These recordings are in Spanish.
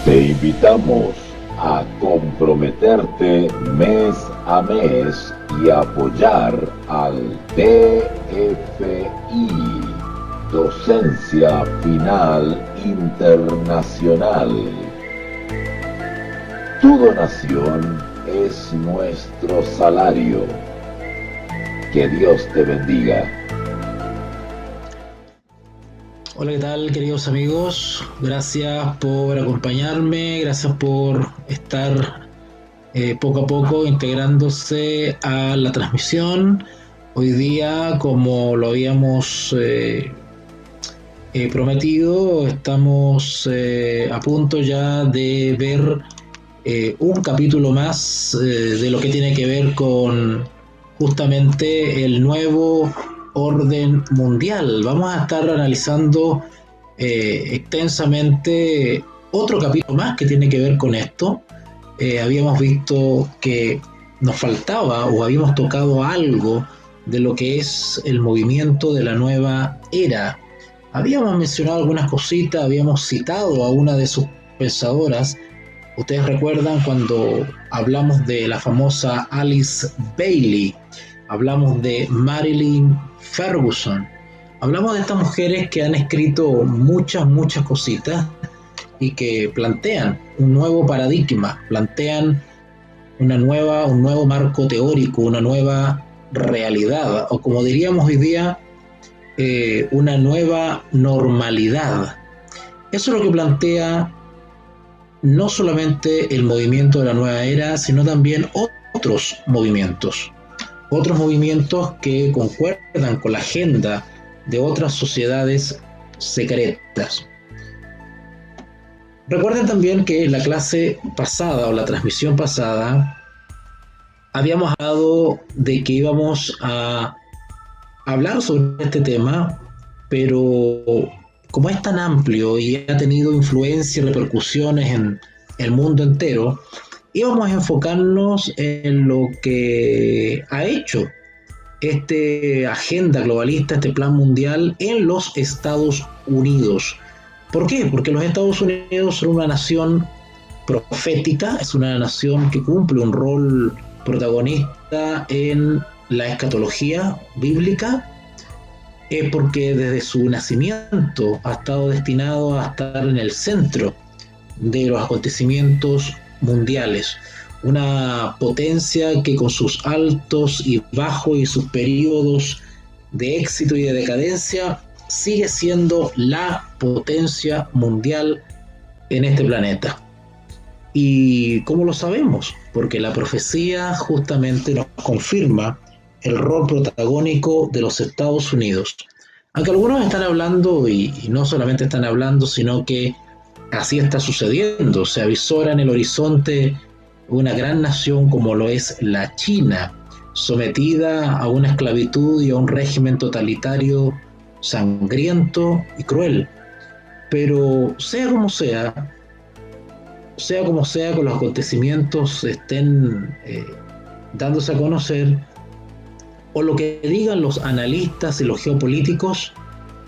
Te invitamos a comprometerte mes a mes y apoyar al DFI, Docencia Final Internacional. Tu donación es nuestro salario. Que Dios te bendiga. Hola, ¿qué tal, queridos amigos? Gracias por acompañarme, gracias por estar poco a poco integrándose a la transmisión. Hoy día, como lo habíamos prometido, estamos a punto ya de ver un capítulo más de lo que tiene que ver con justamente el nuevo orden mundial. Vamos a estar analizando extensamente otro capítulo más que tiene que ver con esto. Habíamos visto que nos faltaba o habíamos tocado algo de lo que es el movimiento de la nueva era. Habíamos mencionado algunas cositas, habíamos citado a una de sus pensadoras. Ustedes recuerdan cuando hablamos de la famosa Alice Bailey, hablamos de Marilyn Ferguson, hablamos de estas mujeres que han escrito muchas cositas y que plantean un nuevo paradigma, plantean un nuevo marco teórico, una nueva realidad, o como diríamos hoy día, una nueva normalidad. Eso es lo que plantea no solamente el movimiento de la nueva era, sino también otros movimientos que concuerdan con la agenda de otras sociedades secretas. Recuerden también que en la clase pasada o la transmisión pasada habíamos hablado de que íbamos a hablar sobre este tema, pero como es tan amplio y ha tenido influencia y repercusiones en el mundo entero, íbamos a enfocarnos en lo que ha hecho esta agenda globalista, este plan mundial en los Estados Unidos. ¿Por qué? Porque los Estados Unidos son una nación profética, es una nación que cumple un rol protagonista en la escatología bíblica, porque desde su nacimiento ha estado destinado a estar en el centro de los acontecimientos mundiales. Una potencia que con sus altos y bajos y sus periodos de éxito y de decadencia sigue siendo la potencia mundial en este planeta. ¿Y cómo lo sabemos? Porque la profecía justamente nos confirma el rol protagónico de los Estados Unidos. Aunque algunos están hablando, y no solamente están hablando, sino que así está sucediendo. Se avisora en el horizonte una gran nación como lo es la China, sometida a una esclavitud y a un régimen totalitario sangriento y cruel. Pero sea como sea que los acontecimientos estén dándose a conocer, o lo que digan los analistas y los geopolíticos,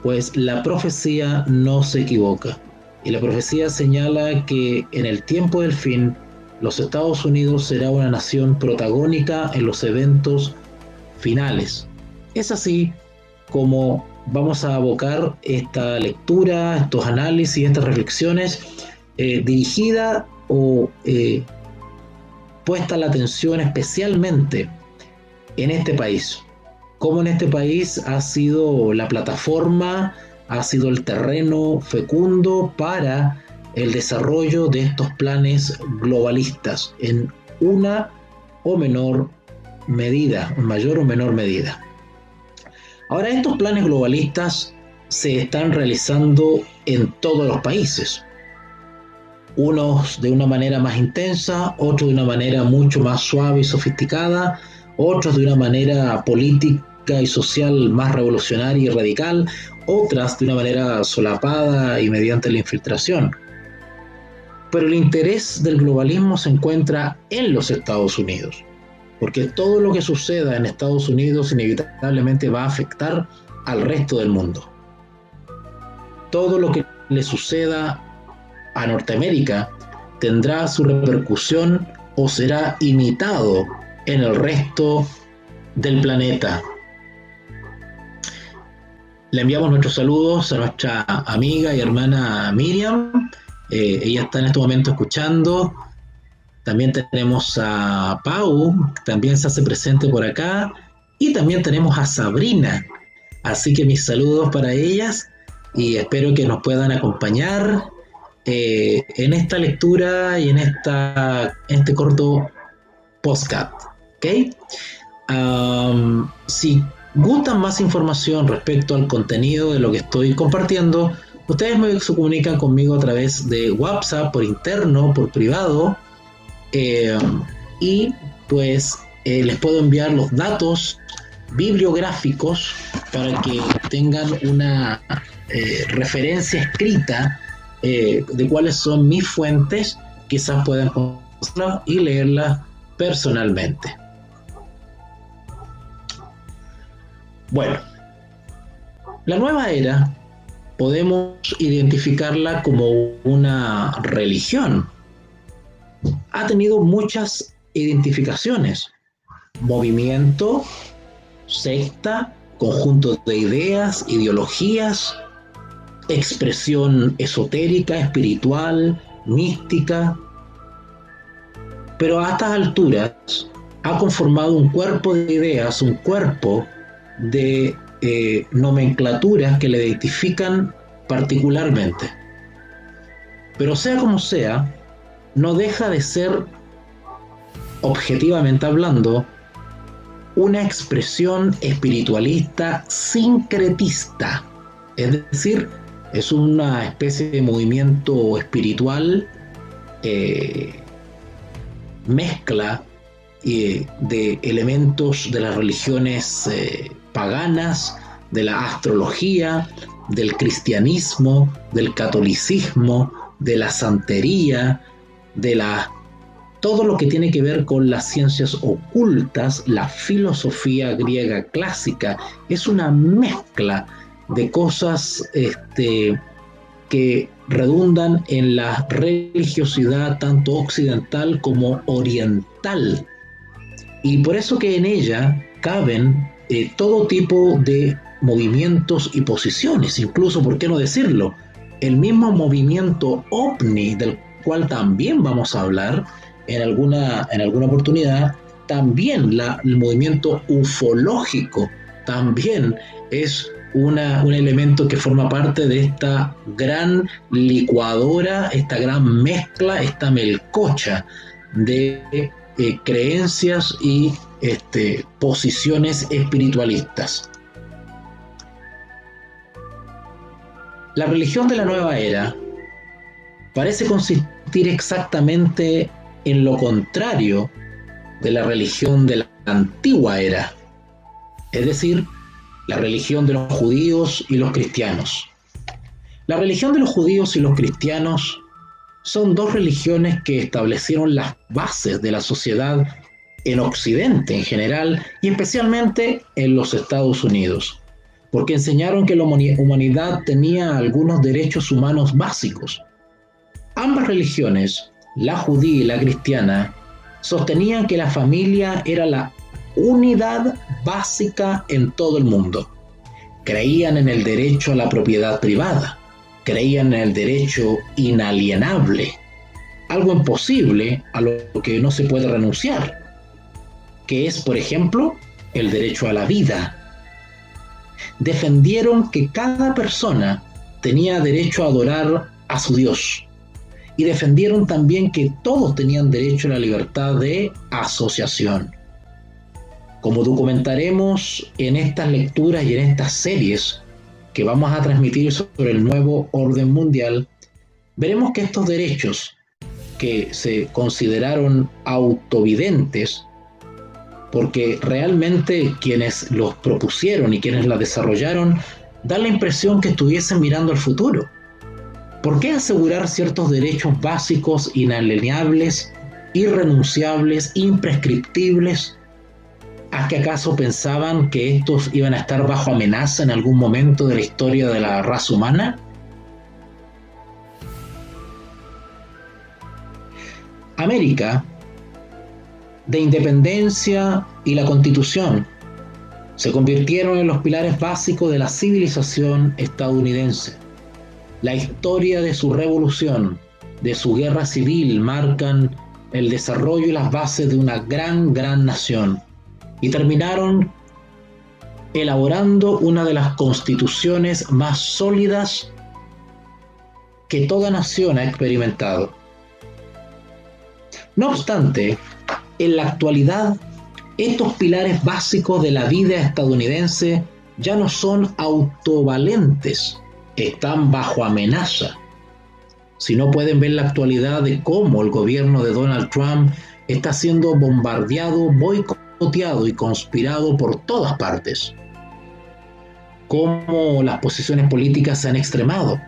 pues la profecía no se equivoca. Y la profecía señala que en el tiempo del fin, los Estados Unidos será una nación protagónica en los eventos finales. Es así como vamos a abocar esta lectura, estos análisis, estas reflexiones dirigida o puesta la atención especialmente en este país. Cómo en este país ha sido la plataforma, ha sido el terreno fecundo para el desarrollo de estos planes globalistas en una o menor medida, en mayor o menor medida. Ahora, estos planes globalistas se están realizando en todos los países. Unos de una manera más intensa, otros de una manera mucho más suave y sofisticada, otros de una manera política y social más revolucionaria y radical, otras de una manera solapada y mediante la infiltración. Pero el interés del globalismo se encuentra en los Estados Unidos, porque todo lo que suceda en Estados Unidos inevitablemente va a afectar al resto del mundo. Todo lo que le suceda a Norteamérica tendrá su repercusión o será imitado en el resto del planeta. Le enviamos nuestros saludos a nuestra amiga y hermana Miriam. Ella está en este momento escuchando. También tenemos a Pau, que también se hace presente por acá. Y también tenemos a Sabrina. Así que mis saludos para ellas y espero que nos puedan acompañar en esta lectura y en este corto podcast. ¿Ok? Si gustan más información respecto al contenido de lo que estoy compartiendo, ustedes se comunican conmigo a través de WhatsApp, por interno, por privado, y pues les puedo enviar los datos bibliográficos para que tengan una referencia escrita de cuáles son mis fuentes, quizás puedan conocerlas y leerlas personalmente. Bueno, la nueva era podemos identificarla como una religión. Ha tenido muchas identificaciones: movimiento, secta, conjunto de ideas, ideologías, expresión esotérica, espiritual, mística. Pero a estas alturas ha conformado un cuerpo de ideas, un cuerpo de nomenclaturas que le identifican particularmente. Pero sea como sea, no deja de ser, objetivamente hablando, una expresión espiritualista sincretista. Es decir, es una especie de movimiento espiritual, mezcla de elementos de las religiones paganas, de la astrología, del cristianismo, del catolicismo, de la santería, todo lo que tiene que ver con las ciencias ocultas, la filosofía griega clásica. Es una mezcla de cosas que redundan en la religiosidad tanto occidental como oriental. Y por eso que en ella caben todo tipo de movimientos y posiciones, incluso, ¿por qué no decirlo?, el mismo movimiento ovni, del cual también vamos a hablar en alguna oportunidad. También el movimiento ufológico también es un elemento que forma parte de esta gran licuadora, esta gran mezcla, esta melcocha de creencias y posiciones espiritualistas. La religión de la nueva era parece consistir exactamente en lo contrario de la religión de la antigua era, es decir, la religión de los judíos y los cristianos. La religión de los judíos y los cristianos son dos religiones que establecieron las bases de la sociedad en Occidente en general y especialmente en los Estados Unidos, porque enseñaron que la humanidad tenía algunos derechos humanos básicos. Ambas religiones, la judía y la cristiana, sostenían que la familia era la unidad básica en todo el mundo. Creían en el derecho a la propiedad privada, creían en el derecho inalienable, algo imposible a lo que no se puede renunciar, que es, por ejemplo, el derecho a la vida. Defendieron que cada persona tenía derecho a adorar a su Dios, y defendieron también que todos tenían derecho a la libertad de asociación. Como documentaremos en estas lecturas y en estas series que vamos a transmitir sobre el nuevo orden mundial, veremos que estos derechos, que se consideraron autovidentes, porque realmente quienes los propusieron y quienes la desarrollaron dan la impresión que estuviesen mirando al futuro. ¿Por qué asegurar ciertos derechos básicos, inalienables, irrenunciables, imprescriptibles? ¿A qué acaso pensaban que estos iban a estar bajo amenaza en algún momento de la historia de la raza humana? América, de independencia y la Constitución se convirtieron en los pilares básicos de la civilización estadounidense. La historia de su revolución, de su guerra civil, marcan el desarrollo y las bases de una gran nación, y terminaron elaborando una de las constituciones más sólidas que toda nación ha experimentado. No obstante, en la actualidad, estos pilares básicos de la vida estadounidense ya no son autovalentes, están bajo amenaza. Si no, pueden ver la actualidad de cómo el gobierno de Donald Trump está siendo bombardeado, boicoteado y conspirado por todas partes. Cómo las posiciones políticas se han extremado,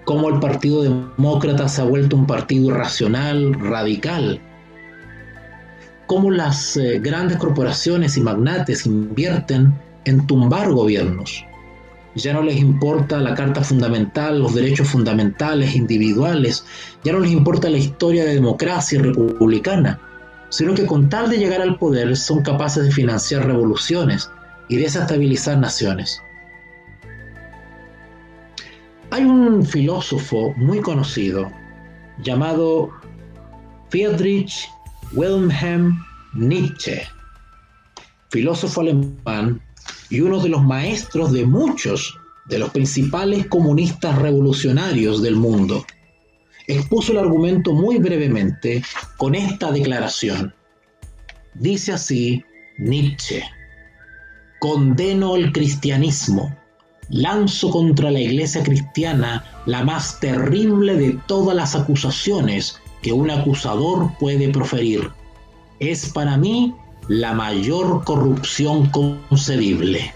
cómo el Partido Demócrata se ha vuelto un partido irracional, radical, cómo las grandes corporaciones y magnates invierten en tumbar gobiernos. Ya no les importa la Carta Fundamental, los derechos fundamentales individuales, ya no les importa la historia de democracia republicana, sino que con tal de llegar al poder son capaces de financiar revoluciones y desestabilizar naciones. Hay un filósofo muy conocido llamado Friedrich Wilhelm Nietzsche, filósofo alemán y uno de los maestros de muchos de los principales comunistas revolucionarios del mundo. Expuso el argumento muy brevemente con esta declaración. Dice así Nietzsche: condeno el cristianismo, lanzo contra la iglesia cristiana la más terrible de todas las acusaciones que un acusador puede proferir. Es para mí la mayor corrupción concebible.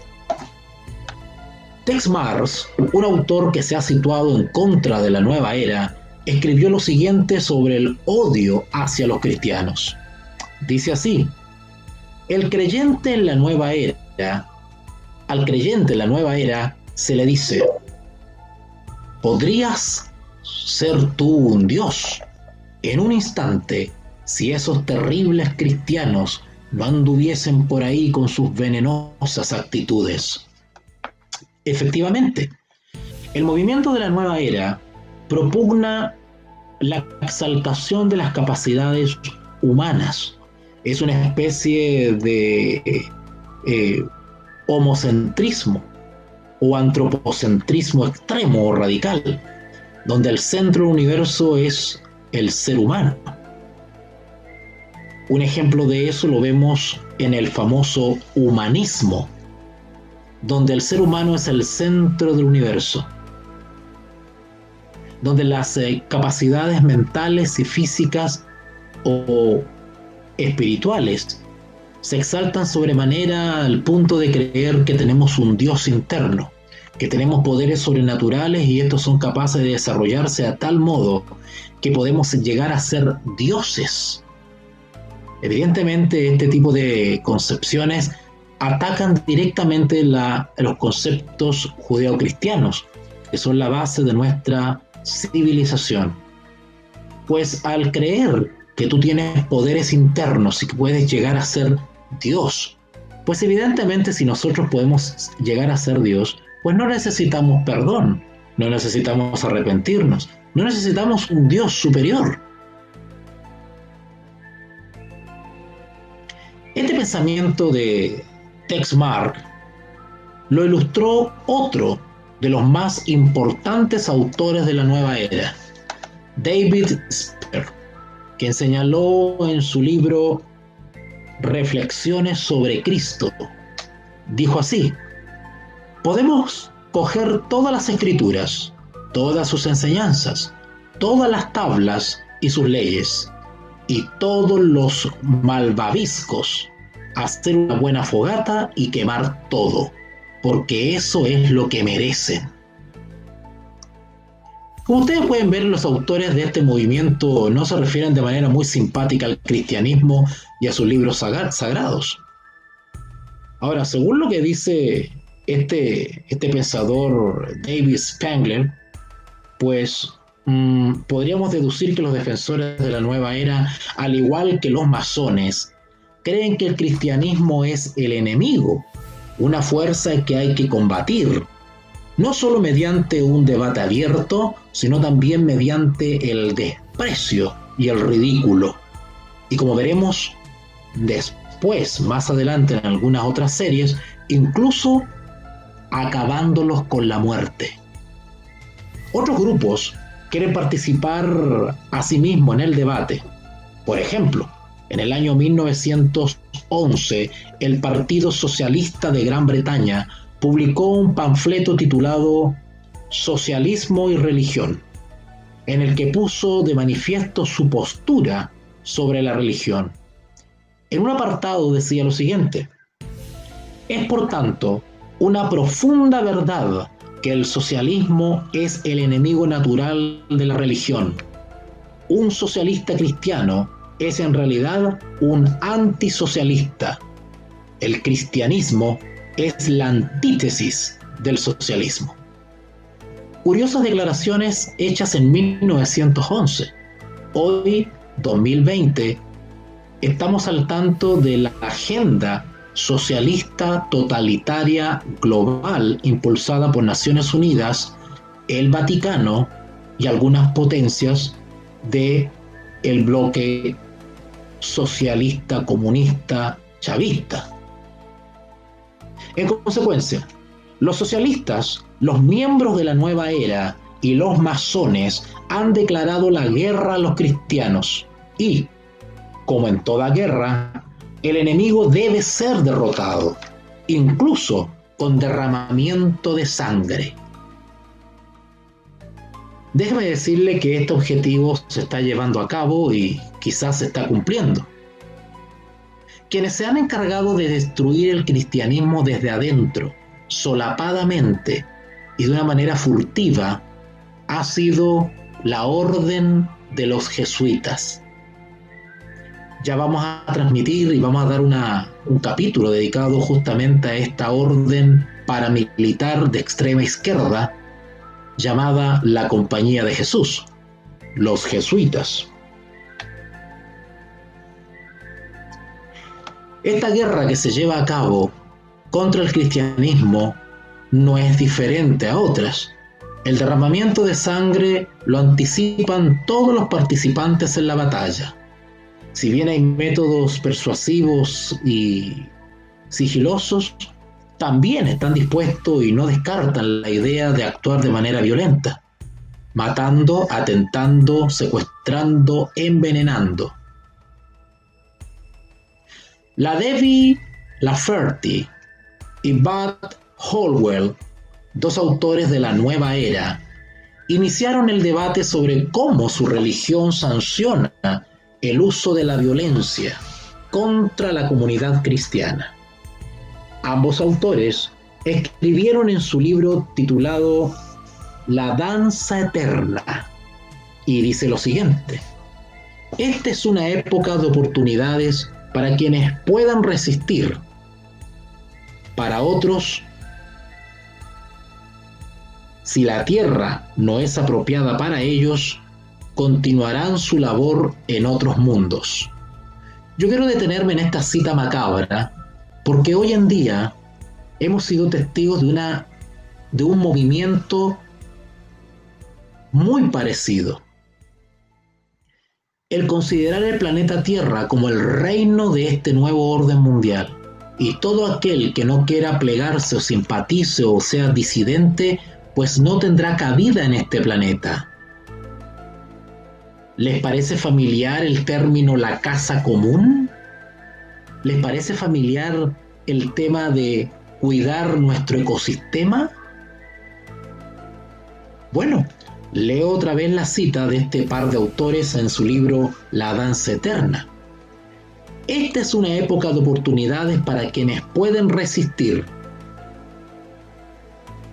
Tex Marx, un autor que se ha situado en contra de la nueva era, escribió lo siguiente sobre el odio hacia los cristianos. Dice así: al creyente en la nueva era se le dice: ¿podrías ser tú un Dios? En un instante, si esos terribles cristianos no anduviesen por ahí con sus venenosas actitudes. Efectivamente, el movimiento de la nueva era propugna la exaltación de las capacidades humanas. Es una especie de homocentrismo o antropocentrismo extremo o radical, donde el centro del universo es el ser humano. Un ejemplo de eso lo vemos en el famoso humanismo, donde el ser humano es el centro del universo, donde las capacidades mentales y físicas o espirituales se exaltan sobremanera al punto de creer que tenemos un Dios interno, que tenemos poderes sobrenaturales y estos son capaces de desarrollarse a tal modo que podemos llegar a ser dioses. Evidentemente, este tipo de concepciones atacan directamente los conceptos judeocristianos, que son la base de nuestra civilización. Pues al creer que tú tienes poderes internos y que puedes llegar a ser Dios, pues evidentemente si nosotros podemos llegar a ser Dios, pues no necesitamos perdón, no necesitamos arrepentirnos, no necesitamos un Dios superior. Este pensamiento de Tex Marx lo ilustró otro de los más importantes autores de la nueva era, David Speer, quien señaló en su libro Reflexiones sobre Cristo. Dijo así: podemos coger todas las escrituras, todas sus enseñanzas, todas las tablas y sus leyes, y todos los malvaviscos, hacer una buena fogata y quemar todo, porque eso es lo que merecen. Como ustedes pueden ver, los autores de este movimiento no se refieren de manera muy simpática al cristianismo y a sus libros sagrados. Ahora, según lo que dice este pensador David Spangler, pues podríamos deducir que los defensores de la nueva era, al igual que los masones, creen que el cristianismo es el enemigo, una fuerza que hay que combatir, no solo mediante un debate abierto, sino también mediante el desprecio y el ridículo. Y como veremos después, más adelante en algunas otras series, incluso acabándolos con la muerte. Otros grupos quieren participar asimismo en el debate. Por ejemplo, en el año 1911, el Partido Socialista de Gran Bretaña publicó un panfleto titulado Socialismo y Religión, en el que puso de manifiesto su postura sobre la religión. En un apartado decía lo siguiente: es por tanto una profunda verdad que el socialismo es el enemigo natural de la religión. Un socialista cristiano es en realidad un antisocialista. El cristianismo es la antítesis del socialismo. Curiosas declaraciones hechas en 1911. Hoy, 2020, estamos al tanto de la agenda socialista totalitaria global impulsada por Naciones Unidas, el Vaticano y algunas potencias del bloque socialista, comunista, chavista. En consecuencia, los socialistas, los miembros de la nueva era y los masones han declarado la guerra a los cristianos y, como en toda guerra, el enemigo debe ser derrotado, incluso con derramamiento de sangre. Déjeme decirle que este objetivo se está llevando a cabo y quizás se está cumpliendo. Quienes se han encargado de destruir el cristianismo desde adentro, solapadamente y de una manera furtiva, ha sido la orden de los jesuitas. Ya vamos a transmitir y vamos a dar un capítulo dedicado justamente a esta orden paramilitar de extrema izquierda llamada la Compañía de Jesús, los jesuitas. Esta guerra que se lleva a cabo contra el cristianismo no es diferente a otras. El derramamiento de sangre lo anticipan todos los participantes en la batalla. Si bien hay métodos persuasivos y sigilosos, también están dispuestos y no descartan la idea de actuar de manera violenta, matando, atentando, secuestrando, envenenando. La Debbie Lafferty y Bud Holwell, dos autores de la nueva era, iniciaron el debate sobre cómo su religión sanciona el uso de la violencia contra la comunidad cristiana. Ambos autores escribieron en su libro titulado La danza eterna y dice lo siguiente: esta es una época de oportunidades para quienes puedan resistir. Para otros, si la tierra no es apropiada para ellos, continuarán su labor en otros mundos. Yo quiero detenerme en esta cita macabra porque hoy en día hemos sido testigos de un movimiento muy parecido. El considerar el planeta Tierra como el reino de este nuevo orden mundial, y todo aquel que no quiera plegarse o simpatice o sea disidente, pues no tendrá cabida en este planeta. ¿Les parece familiar el término la casa común? ¿Les parece familiar el tema de cuidar nuestro ecosistema? Bueno, leo otra vez la cita de este par de autores en su libro La danza eterna. Esta es una época de oportunidades para quienes pueden resistir.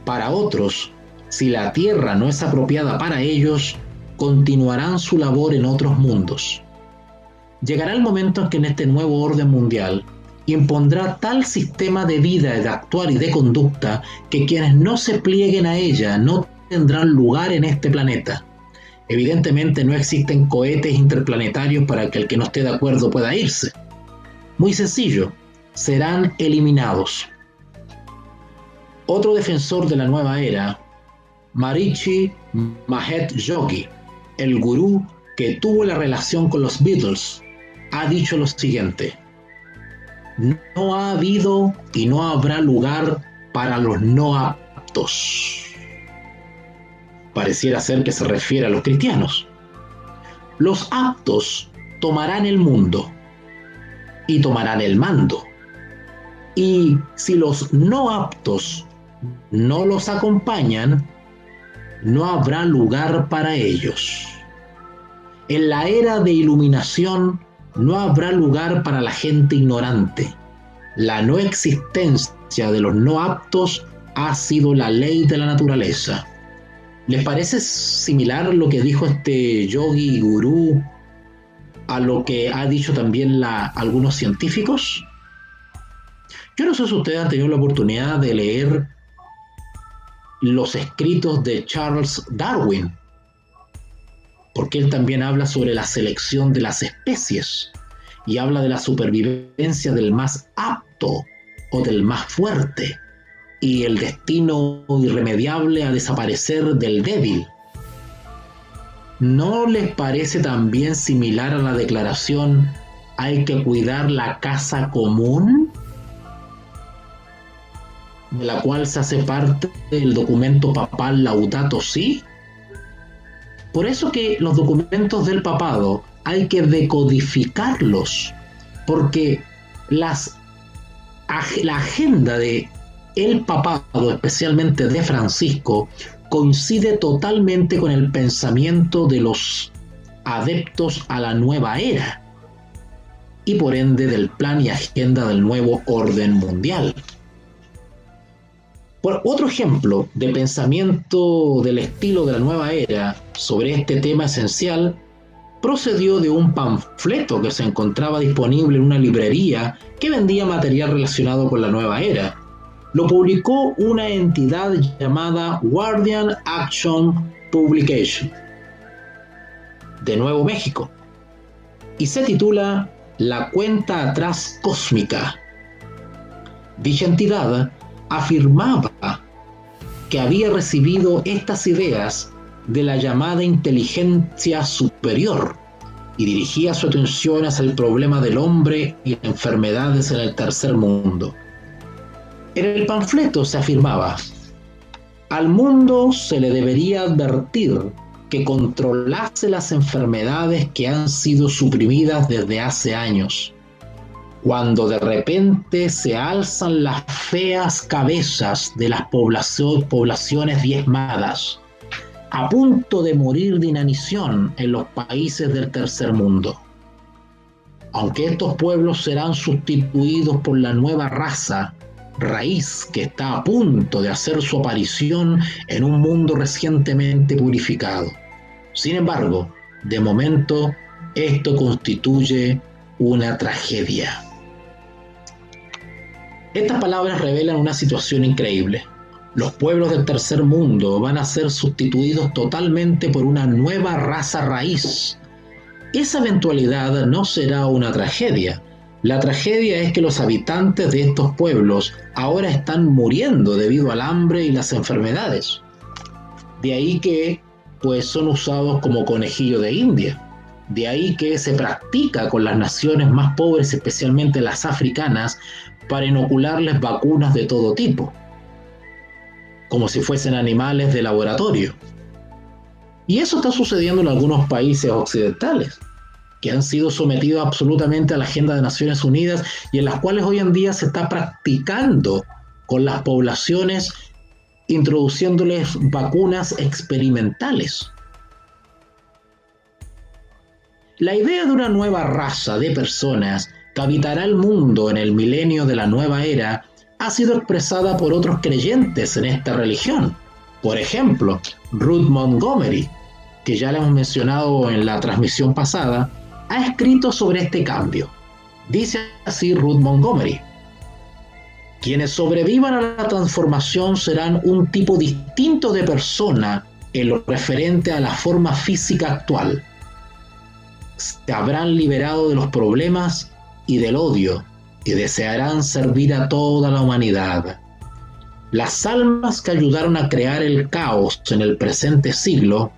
Para otros, si la tierra no es apropiada para ellos, continuarán su labor en otros mundos. Llegará el momento en que en este nuevo orden mundial impondrá tal sistema de vida, de actuar y de conducta que quienes no se plieguen a ella no tendrán lugar en este planeta. Evidentemente no existen cohetes interplanetarios para que el que no esté de acuerdo pueda irse. Muy sencillo, serán eliminados. Otro defensor de la nueva era, Maharishi Mahesh Yogi, el gurú que tuvo la relación con los Beatles, ha dicho lo siguiente: no ha habido y no habrá lugar para los no aptos. Pareciera ser que se refiere a los cristianos. Los aptos tomarán el mundo y tomarán el mando. Y si los no aptos no los acompañan, no habrá lugar para ellos. En la era de iluminación no habrá lugar para la gente ignorante. La no existencia de los no aptos ha sido la ley de la naturaleza. ¿Les parece similar lo que dijo este yogi gurú a lo que ha dicho también algunos científicos? Yo no sé si ustedes han tenido la oportunidad de leer los escritos de Charles Darwin, porque él también habla sobre la selección de las especies y habla de la supervivencia del más apto o del más fuerte y el destino irremediable a desaparecer del débil. ¿No les parece también similar a la declaración "hay que cuidar la casa común", de la cual se hace parte del documento papal Laudato Si? Por eso que los documentos del papado hay que decodificarlos, porque la agenda de el papado, especialmente de Francisco, coincide totalmente con el pensamiento de los adeptos a la nueva era y por ende del plan y agenda del nuevo orden mundial. Por otro ejemplo de pensamiento del estilo de la nueva era sobre este tema esencial procedió de un panfleto que se encontraba disponible en una librería que vendía material relacionado con la nueva era. Lo publicó una entidad llamada Guardian Action Publication de Nuevo México y se titula La cuenta atrás cósmica. Dicha entidad afirmaba que había recibido estas ideas de la llamada inteligencia superior y dirigía su atención hacia el problema del hombre y enfermedades en el tercer mundo. En el panfleto se afirmaba: al mundo se le debería advertir que controlase las enfermedades que han sido suprimidas desde hace años, cuando de repente se alzan las feas cabezas de las poblaciones diezmadas, a punto de morir de inanición en los países del tercer mundo. Aunque estos pueblos serán sustituidos por la nueva raza raíz que está a punto de hacer su aparición en un mundo recientemente purificado. Sin embargo, de momento, esto constituye una tragedia. Estas palabras revelan una situación increíble. Los pueblos del tercer mundo van a ser sustituidos totalmente por una nueva raza raíz. Esa eventualidad no será una tragedia. La tragedia es que los habitantes de estos pueblos ahora están muriendo debido al hambre y las enfermedades. De ahí que, pues, son usados como conejillo de India. De ahí que se practica con las naciones más pobres, especialmente las africanas, para inocularles vacunas de todo tipo, como si fuesen animales de laboratorio. Y eso está sucediendo en algunos países occidentales, que han sido sometidos absolutamente a la agenda de Naciones Unidas y en las cuales hoy en día se está practicando con las poblaciones, introduciéndoles vacunas experimentales. La idea de una nueva raza de personas que habitará el mundo en el milenio de la nueva era ha sido expresada por otros creyentes en esta religión. Por ejemplo, Ruth Montgomery, que ya le hemos mencionado en la transmisión pasada, ha escrito sobre este cambio. Dice así Ruth Montgomery: quienes sobrevivan a la transformación serán un tipo distinto de persona en lo referente a la forma física actual. Se habrán liberado de los problemas y del odio y desearán servir a toda la humanidad. Las almas que ayudaron a crear el caos en el presente siglo,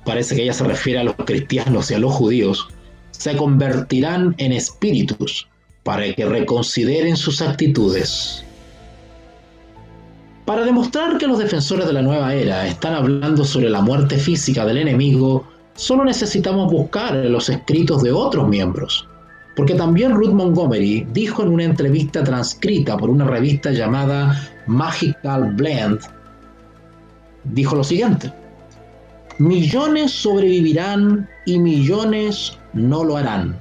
parece que ella se refiere a los cristianos y a los judíos, se convertirán en espíritus para que reconsideren sus actitudes. Para demostrar que los defensores de la nueva era están hablando sobre la muerte física del enemigo, solo necesitamos buscar en los escritos de otros miembros, porque también Ruth Montgomery dijo en una entrevista transcrita por una revista llamada Magical Blend, dijo lo siguiente: millones sobrevivirán y millones no lo harán.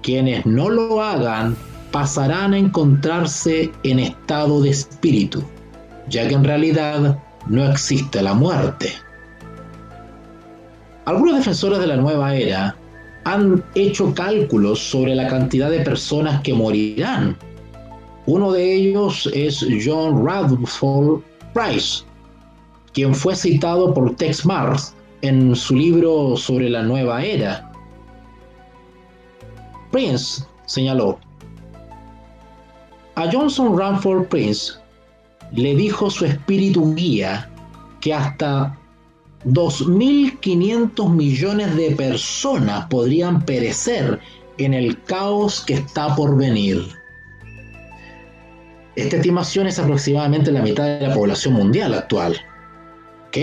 Quienes no lo hagan pasarán a encontrarse en estado de espíritu, ya que en realidad no existe la muerte. Algunos defensores de la nueva era han hecho cálculos sobre la cantidad de personas que morirán. Uno de ellos es John Rutherford Price, quien fue citado por Tex Marx en su libro sobre la nueva era. Prince señaló: a Johnson Rumford Prince le dijo su espíritu guía que hasta 2.500 millones de personas podrían perecer en el caos que está por venir. Esta estimación es aproximadamente la mitad de la población mundial actual. ¿Ok?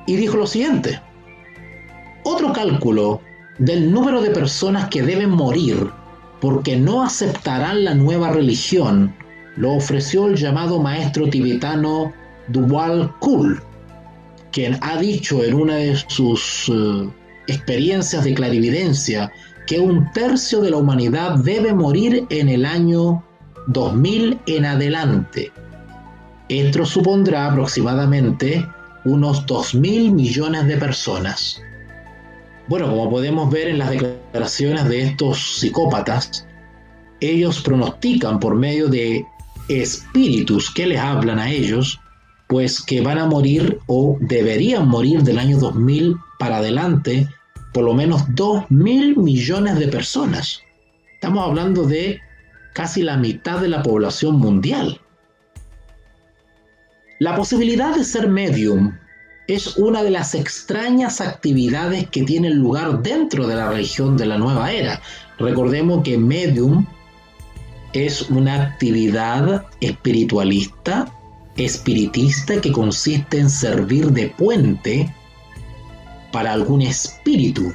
Y dijo lo siguiente: otro cálculo del número de personas que deben morir porque no aceptarán la nueva religión lo ofreció el llamado maestro tibetano Djwhal Khul, quien ha dicho en una de sus experiencias de clarividencia que 1/3 de la humanidad debe morir en el año 2000 en adelante. Esto supondrá aproximadamente unos 2.000 millones de personas. Bueno, como podemos ver en las declaraciones de estos psicópatas, ellos pronostican por medio de espíritus que les hablan a ellos, pues que van a morir o deberían morir del año 2000 para adelante por lo menos 2.000 millones de personas. Estamos hablando de casi la mitad de la población mundial. La posibilidad de ser medium es una de las extrañas actividades que tienen lugar dentro de la religión de la nueva era. Recordemos que medium es una actividad espiritualista, espiritista, que consiste en servir de puente para algún espíritu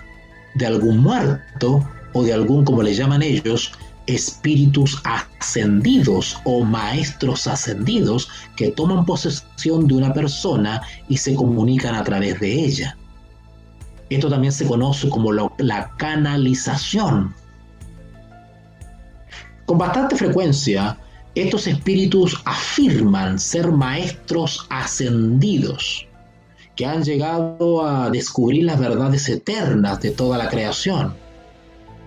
de algún muerto o de algún, como le llaman ellos, espíritus ascendidos o maestros ascendidos que toman posesión de una persona y se comunican a través de ella. Esto también se conoce como la canalización. Con bastante frecuencia, estos espíritus afirman ser maestros ascendidos que han llegado a descubrir las verdades eternas de toda la creación.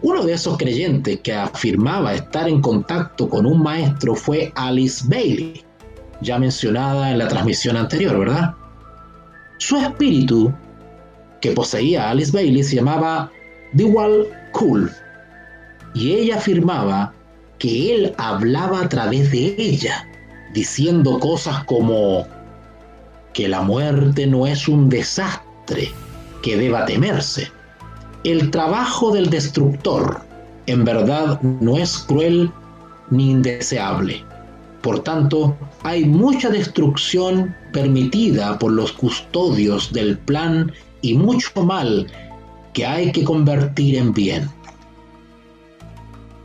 Uno de esos creyentes que afirmaba estar en contacto con un maestro fue Alice Bailey, ya mencionada en la transmisión anterior, ¿verdad? Su espíritu que poseía a Alice Bailey se llamaba Djwhal Khul, y ella afirmaba que él hablaba a través de ella, diciendo cosas como que la muerte no es un desastre que deba temerse. El trabajo del destructor en verdad no es cruel ni indeseable. Por tanto, hay mucha destrucción permitida por los custodios del plan y mucho mal que hay que convertir en bien.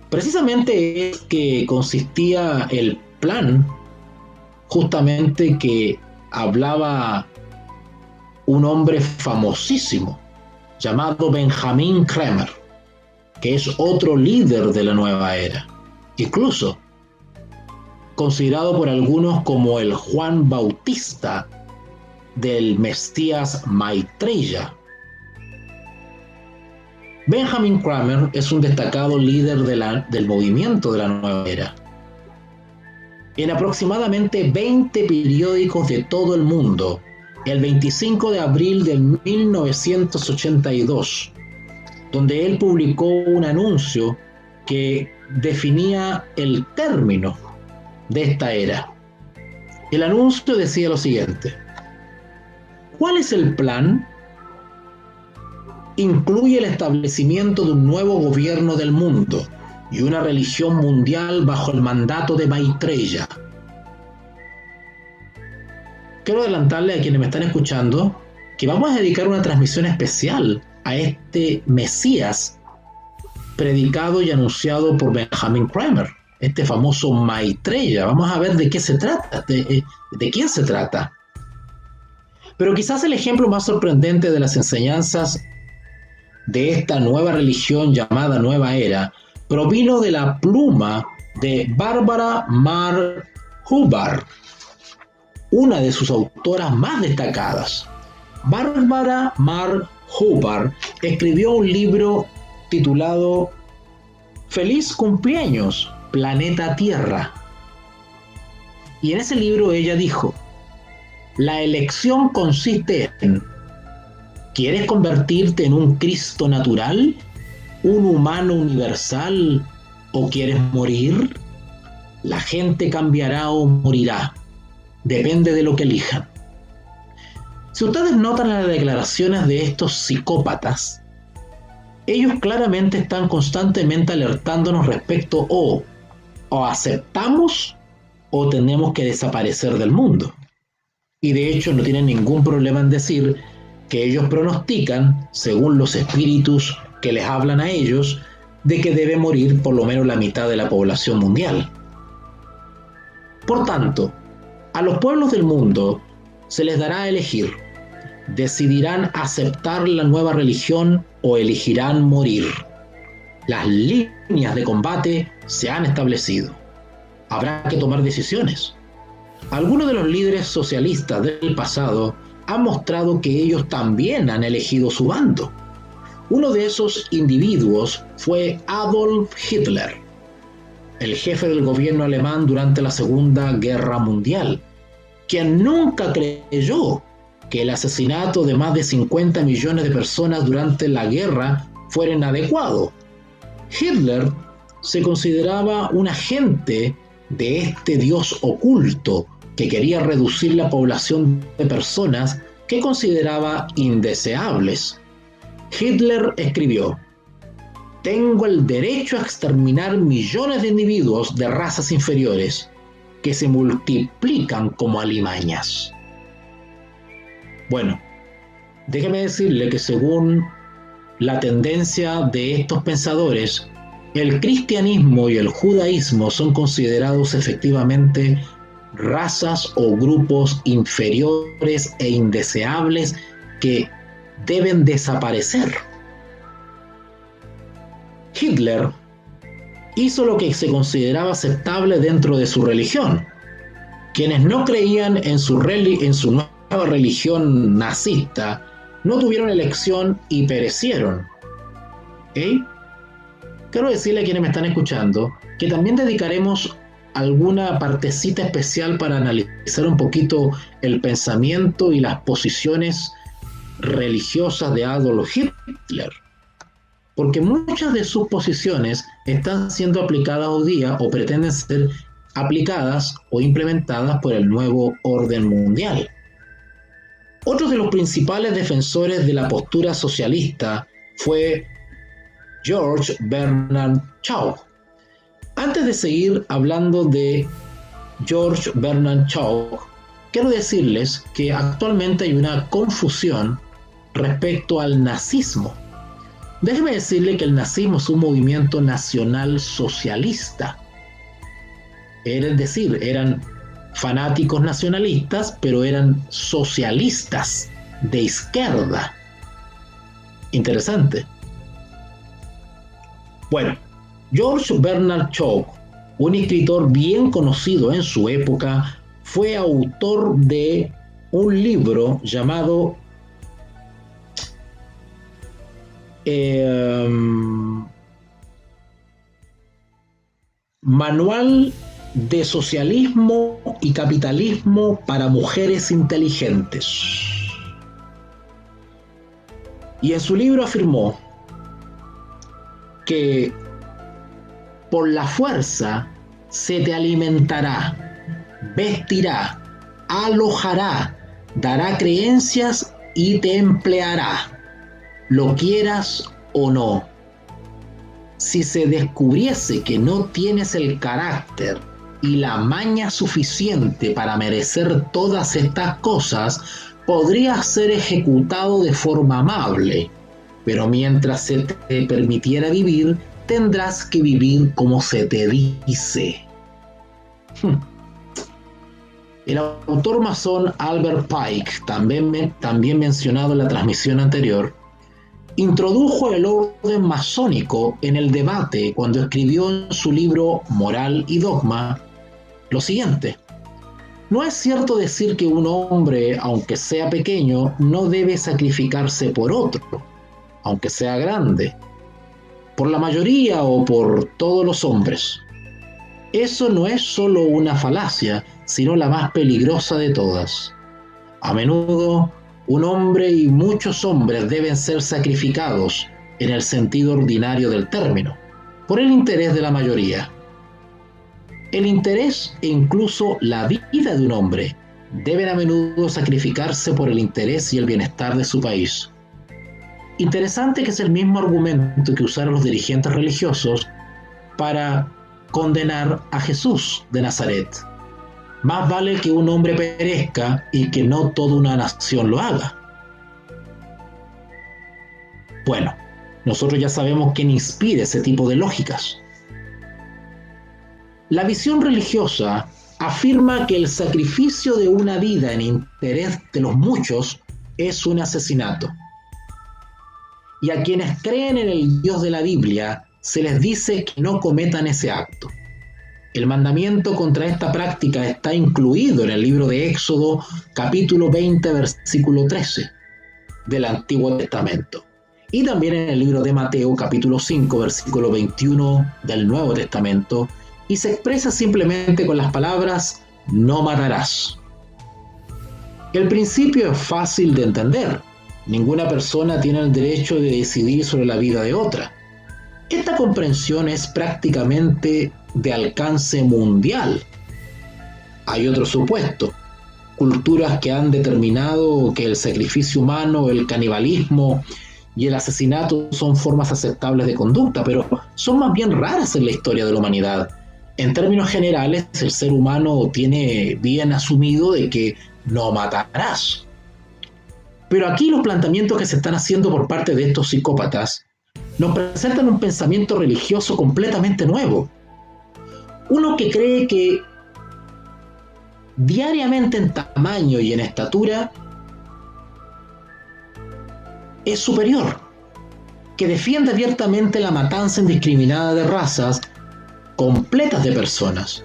Precisamente es que consistía el plan, justamente que hablaba un hombre famosísimo llamado Benjamin Kramer, que es otro líder de la nueva era, incluso considerado por algunos como el Juan Bautista del Mesías Maitreya. Benjamin Kramer es un destacado líder del movimiento de la nueva era. en aproximadamente 20 periódicos de todo el mundo el 25 de abril de 1982, donde él publicó un anuncio que definía el término de esta era. El anuncio decía lo siguiente: ¿cuál es el plan? Incluye el establecimiento de un nuevo gobierno del mundo y una religión mundial bajo el mandato de Maitreya. Quiero adelantarle a quienes me están escuchando que vamos a dedicar una transmisión especial a este Mesías predicado y anunciado por Benjamin Kramer, este famoso Maitreya. Vamos a ver de qué se trata, de quién se trata. Pero quizás el ejemplo más sorprendente de las enseñanzas de esta nueva religión llamada Nueva Era provino de la pluma de Barbara Mar Hubbard, una de sus autoras más destacadas. Barbara Mar Hubbard escribió un libro titulado Feliz cumpleaños, planeta Tierra. Y en ese libro ella dijo: la elección consiste en: ¿quieres convertirte en un Cristo natural, un humano universal, o quieres morir? La gente cambiará o morirá. Depende de lo que elijan. Si ustedes notan las declaraciones de estos psicópatas, ellos claramente están constantemente alertándonos respecto o aceptamos o tenemos que desaparecer del mundo. Y de hecho no tienen ningún problema en decir que ellos pronostican, según los espíritus que les hablan a ellos, de que debe morir por lo menos la mitad de la población mundial. Por tanto, a los pueblos del mundo se les dará a elegir: decidirán aceptar la nueva religión o elegirán morir. Las líneas de combate se han establecido. Habrá que tomar decisiones. Algunos de los líderes socialistas del pasado han mostrado que ellos también han elegido su bando. Uno de esos individuos fue Adolf Hitler, el jefe del gobierno alemán durante la Segunda Guerra Mundial, quien nunca creyó que el asesinato de más de 50 millones de personas durante la guerra fuera inadecuado. Hitler se consideraba un agente de este dios oculto que quería reducir la población de personas que consideraba indeseables. Hitler escribió: tengo el derecho a exterminar millones de individuos de razas inferiores que se multiplican como alimañas. Bueno, déjeme decirle que según la tendencia de estos pensadores, el cristianismo y el judaísmo son considerados efectivamente razas o grupos inferiores e indeseables que deben desaparecer. Hitler hizo lo que se consideraba aceptable dentro de su religión. Quienes no creían en su nueva religión nazista no tuvieron elección y perecieron. ¿Okay? Quiero decirle a quienes me están escuchando que también dedicaremos alguna partecita especial para analizar un poquito el pensamiento y las posiciones religiosas de Adolf Hitler, porque muchas de sus posiciones están siendo aplicadas hoy día o pretenden ser aplicadas o implementadas por el nuevo orden mundial. Otro de los principales defensores de la postura socialista fue George Bernard Shaw. Antes de seguir hablando de George Bernard Shaw, quiero decirles que actualmente hay una confusión respecto al nazismo. Déjeme decirle que el nazismo es un movimiento nacional socialista. Es decir, eran fanáticos nacionalistas, pero eran socialistas de izquierda. Interesante. Bueno, George Bernard Shaw, un escritor bien conocido en su época, fue autor de un libro llamado Manual de socialismo y capitalismo para mujeres inteligentes. Y en su libro afirmó que por la fuerza se te alimentará, vestirá, alojará, dará creencias y te empleará, lo quieras o no. Si se descubriese que no tienes el carácter y la maña suficiente para merecer todas estas cosas, podrías ser ejecutado de forma amable, pero mientras se te permitiera vivir, tendrás que vivir como se te dice. El autor masón Albert Pike, también mencionado en la transmisión anterior, introdujo el orden masónico en el debate cuando escribió en su libro Moral y Dogma lo siguiente: no es cierto decir que un hombre, aunque sea pequeño, no debe sacrificarse por otro, aunque sea grande, por la mayoría o por todos los hombres. Eso no es solo una falacia, sino la más peligrosa de todas. A menudo, un hombre y muchos hombres deben ser sacrificados, en el sentido ordinario del término, por el interés de la mayoría. El interés e incluso la vida de un hombre deben a menudo sacrificarse por el interés y el bienestar de su país. Interesante que es el mismo argumento que usaron los dirigentes religiosos para condenar a Jesús de Nazaret. Más vale que un hombre perezca y que no toda una nación lo haga. Bueno, nosotros ya sabemos quién inspira ese tipo de lógicas. La visión religiosa afirma que el sacrificio de una vida en interés de los muchos es un asesinato. Y a quienes creen en el Dios de la Biblia se les dice que no cometan ese acto. El mandamiento contra esta práctica está incluido en el libro de Éxodo, capítulo 20, versículo 13 del Antiguo Testamento, y también en el libro de Mateo, capítulo 5, versículo 21 del Nuevo Testamento, y se expresa simplemente con las palabras: no matarás. El principio es fácil de entender. Ninguna persona tiene el derecho de decidir sobre la vida de otra. Esta comprensión es prácticamente de alcance mundial. Hay otro supuesto: culturas que han determinado que el sacrificio humano, el canibalismo y el asesinato son formas aceptables de conducta, pero son más bien raras en la historia de la humanidad. En términos generales, el ser humano tiene bien asumido de que no matarás. Pero aquí los planteamientos que se están haciendo por parte de estos psicópatas nos presentan un pensamiento religioso completamente nuevo. Uno que cree que diariamente en tamaño y en estatura es superior, que defiende abiertamente la matanza indiscriminada de razas completas de personas.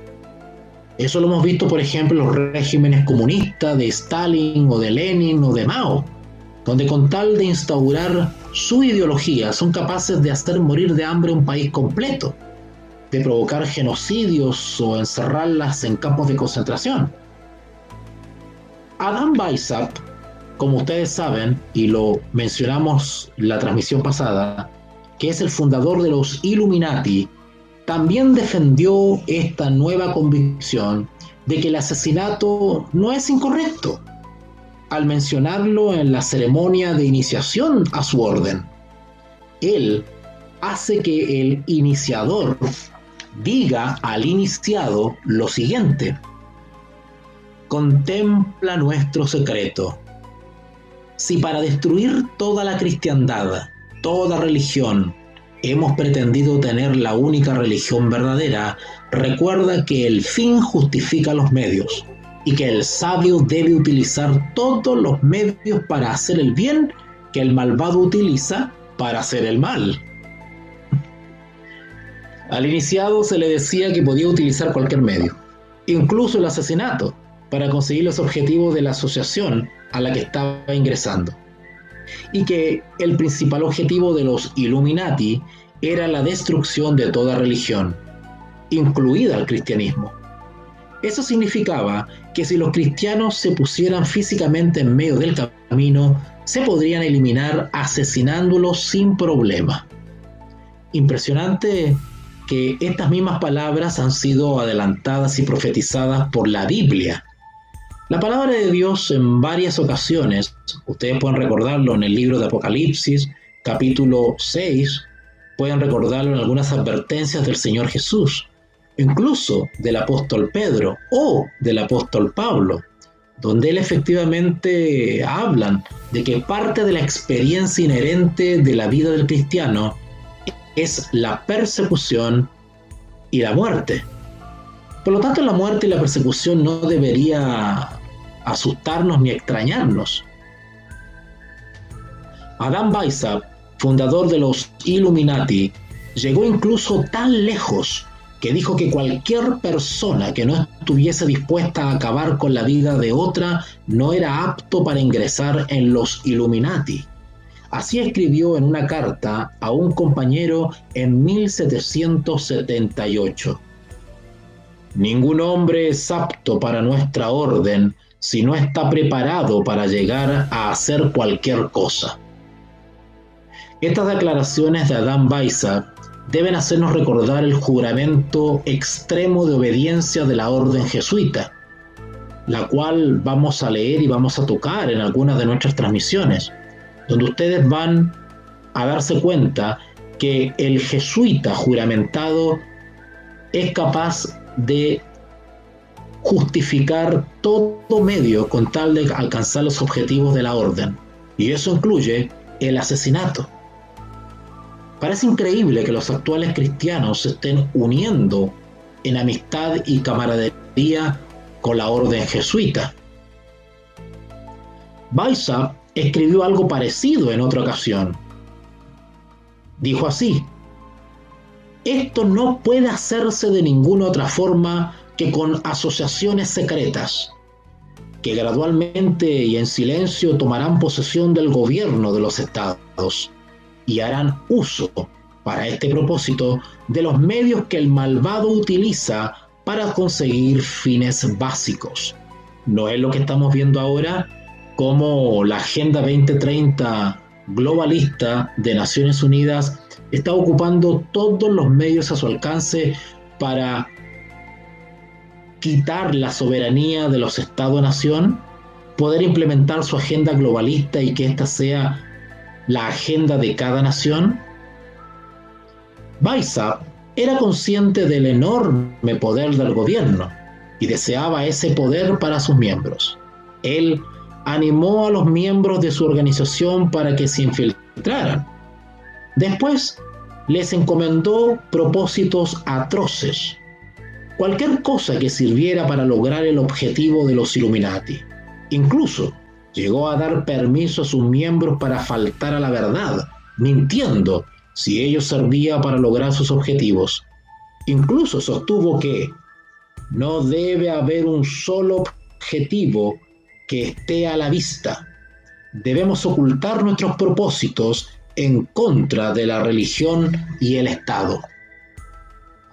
Eso lo hemos visto, por ejemplo, en los regímenes comunistas de Stalin o de Lenin o de Mao, donde con tal de instaurar su ideología son capaces de hacer morir de hambre un país completo, de provocar genocidios o encerrarlas en campos de concentración. Adam Weishaupt, como ustedes saben, y lo mencionamos en la transmisión pasada, que es el fundador de los Illuminati, también defendió esta nueva convicción de que el asesinato no es incorrecto, al mencionarlo en la ceremonia de iniciación a su orden. Él hace que el iniciador diga al iniciado lo siguiente: contempla nuestro secreto. Si para destruir toda la cristiandad, toda religión, hemos pretendido tener la única religión verdadera, recuerda que el fin justifica los medios y que el sabio debe utilizar todos los medios para hacer el bien que el malvado utiliza para hacer el mal. Al iniciado se le decía que podía utilizar cualquier medio, incluso el asesinato, para conseguir los objetivos de la asociación a la que estaba ingresando, y que el principal objetivo de los Illuminati era la destrucción de toda religión, incluida el cristianismo. Eso significaba que si los cristianos se pusieran físicamente en medio del camino, se podrían eliminar asesinándolos sin problema. Impresionante que estas mismas palabras han sido adelantadas y profetizadas por la Biblia. La palabra de Dios en varias ocasiones, ustedes pueden recordarlo en el libro de Apocalipsis, capítulo 6, pueden recordarlo en algunas advertencias del Señor Jesús, incluso del apóstol Pedro o del apóstol Pablo, donde él efectivamente hablan de que parte de la experiencia inherente de la vida del cristiano es la persecución y la muerte. Por lo tanto, la muerte y la persecución no debería asustarnos ni extrañarnos. Adam Weishaupt, fundador de los Illuminati, llegó incluso tan lejos que dijo que cualquier persona que no estuviese dispuesta a acabar con la vida de otra no era apto para ingresar en los Illuminati. Así escribió en una carta a un compañero en 1778. Ningún hombre es apto para nuestra orden si no está preparado para llegar a hacer cualquier cosa. Estas declaraciones de Adam Weishaupt deben hacernos recordar el juramento extremo de obediencia de la orden jesuita, la cual vamos a leer y vamos a tocar en algunas de nuestras transmisiones, donde ustedes van a darse cuenta que el jesuita juramentado es capaz de justificar todo medio con tal de alcanzar los objetivos de la orden, y eso incluye el asesinato. Parece increíble que los actuales cristianos se estén uniendo en amistad y camaradería con la orden jesuita. Weishaupt escribió algo parecido en otra ocasión. Dijo así: esto no puede hacerse de ninguna otra forma que con asociaciones secretas, que gradualmente y en silencio tomarán posesión del gobierno de los estados y harán uso para este propósito de los medios que el malvado utiliza para conseguir fines básicos. ¿No es lo que estamos viendo ahora? Como la Agenda 2030 globalista de Naciones Unidas está ocupando todos los medios a su alcance para quitar la soberanía de los Estados-nación, poder implementar su agenda globalista y que ésta sea la agenda de cada nación. Weishaupt era consciente del enorme poder del gobierno y deseaba ese poder para sus miembros. Él animó a los miembros de su organización para que se infiltraran. Después les encomendó propósitos atroces, cualquier cosa que sirviera para lograr el objetivo de los Illuminati. Incluso llegó a dar permiso a sus miembros para faltar a la verdad, mintiendo si ello servía para lograr sus objetivos. Incluso sostuvo que no debe haber un solo objetivo que esté a la vista. Debemos ocultar nuestros propósitos en contra de la religión y el Estado.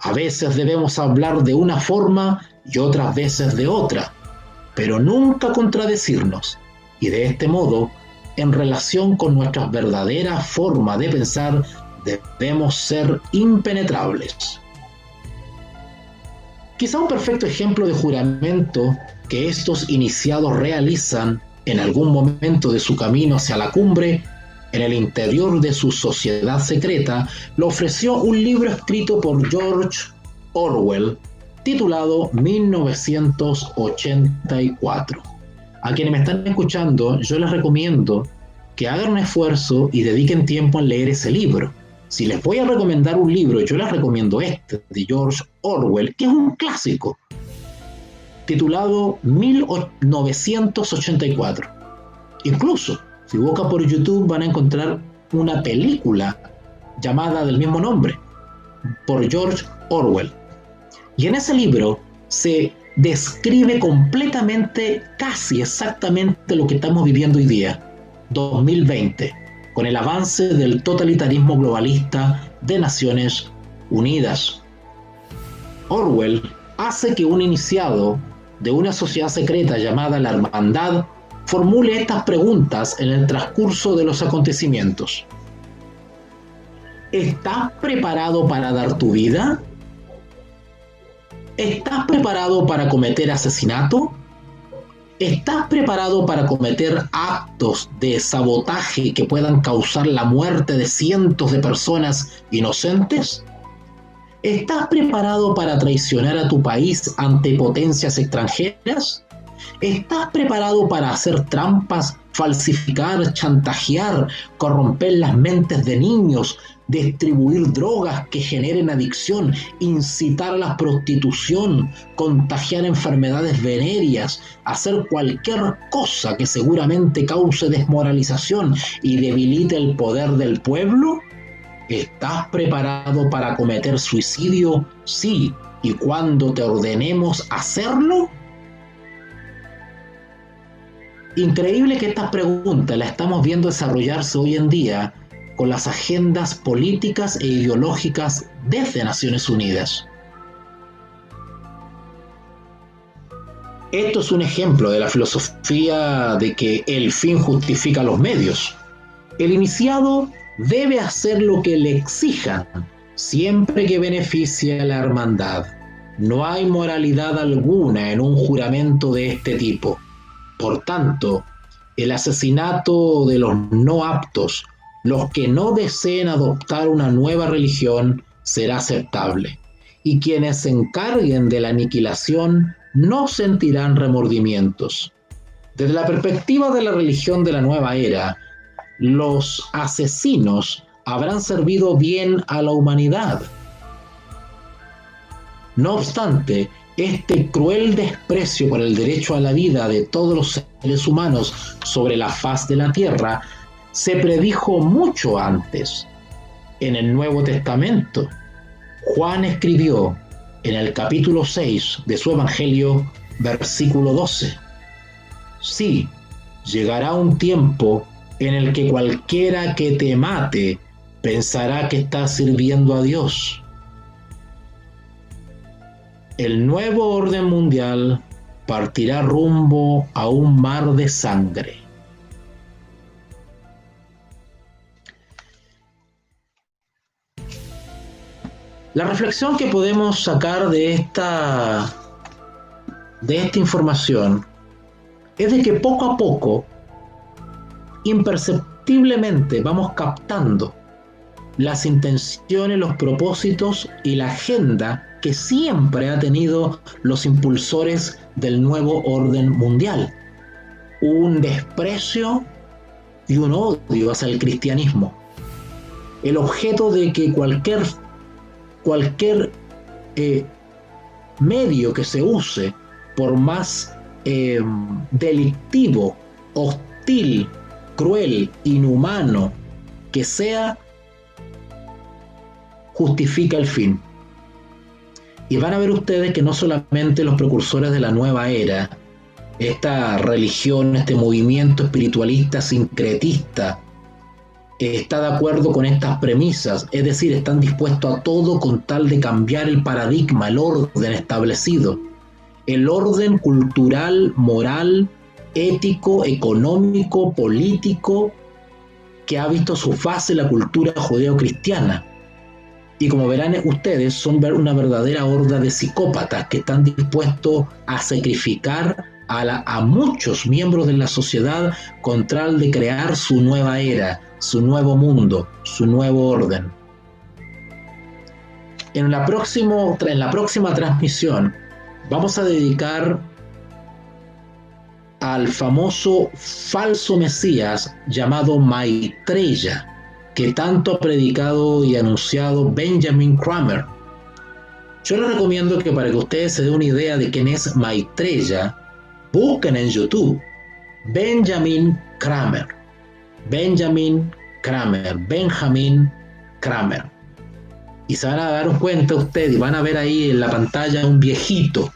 A veces debemos hablar de una forma y otras veces de otra, pero nunca contradecirnos. Y de este modo, en relación con nuestra verdadera forma de pensar, debemos ser impenetrables. Quizá un perfecto ejemplo de juramento que estos iniciados realizan en algún momento de su camino hacia la cumbre, en el interior de su sociedad secreta, lo ofreció un libro escrito por George Orwell, titulado 1984. A quienes me están escuchando, yo les recomiendo que hagan un esfuerzo y dediquen tiempo en leer ese libro. Si les voy a recomendar un libro, yo les recomiendo este, de George Orwell, que es un clásico, titulado 1984. Incluso, si buscan por YouTube, van a encontrar una película llamada del mismo nombre, por George Orwell. Y en ese libro se describe completamente, casi exactamente lo que estamos viviendo hoy día, 2020, con el avance del totalitarismo globalista de Naciones Unidas. Orwell hace que un iniciado de una sociedad secreta llamada la Hermandad formule estas preguntas en el transcurso de los acontecimientos. ¿Estás preparado para dar tu vida? ¿Estás preparado para cometer asesinato? ¿Estás preparado para cometer actos de sabotaje que puedan causar la muerte de cientos de personas inocentes? ¿Estás preparado para traicionar a tu país ante potencias extranjeras? ¿Estás preparado para hacer trampas, falsificar, chantajear, corromper las mentes de niños, distribuir drogas que generen adicción, incitar a la prostitución, contagiar enfermedades venéreas, hacer cualquier cosa que seguramente cause desmoralización y debilite el poder del pueblo? ¿Estás preparado para cometer suicidio? Sí, y cuando te ordenemos hacerlo. Increíble que estas preguntas las estamos viendo desarrollarse hoy en día con las agendas políticas e ideológicas desde Naciones Unidas. Esto es un ejemplo de la filosofía de que el fin justifica los medios. El iniciado debe hacer lo que le exijan, siempre que beneficie a la hermandad. No hay moralidad alguna en un juramento de este tipo. Por tanto, el asesinato de los no aptos, los que no deseen adoptar una nueva religión, será aceptable, y quienes se encarguen de la aniquilación no sentirán remordimientos. Desde la perspectiva de la religión de la nueva era, los asesinos habrán servido bien a la humanidad. No obstante, este cruel desprecio por el derecho a la vida de todos los seres humanos sobre la faz de la tierra se predijo mucho antes. En el Nuevo Testamento, Juan escribió en el capítulo 6 de su Evangelio, versículo 12: sí, llegará un tiempo en el que cualquiera que te mate pensará que está sirviendo a Dios. El nuevo orden mundial partirá rumbo a un mar de sangre. La reflexión que podemos sacar de esta información es de que poco a poco, imperceptiblemente, vamos captando las intenciones, los propósitos y la agenda que siempre ha tenido los impulsores del nuevo orden mundial. Un desprecio y un odio hacia el cristianismo. El objeto de que cualquier medio que se use, por más delictivo, hostil, cruel, inhumano que sea, justifica el fin. Y van a ver ustedes que no solamente los precursores de la nueva era, esta religión, este movimiento espiritualista sincretista, está de acuerdo con estas premisas, es decir, están dispuestos a todo con tal de cambiar el paradigma, el orden establecido, el orden cultural, moral, ético, económico, político, que ha visto su fase en la cultura judeo-cristiana. Y como verán ustedes, son una verdadera horda de psicópatas que están dispuestos a sacrificar a muchos miembros de la sociedad con tal de crear su nueva era, su nuevo mundo, su nuevo orden. En la próxima transmisión vamos a dedicar al famoso falso Mesías llamado Maitreya, que tanto ha predicado y anunciado Benjamin Kramer. Yo les recomiendo que, para que ustedes se den una idea de quién es Maitreya, busquen en YouTube Benjamin Kramer, y se van a dar cuenta ustedes, y van a ver ahí en la pantalla un viejito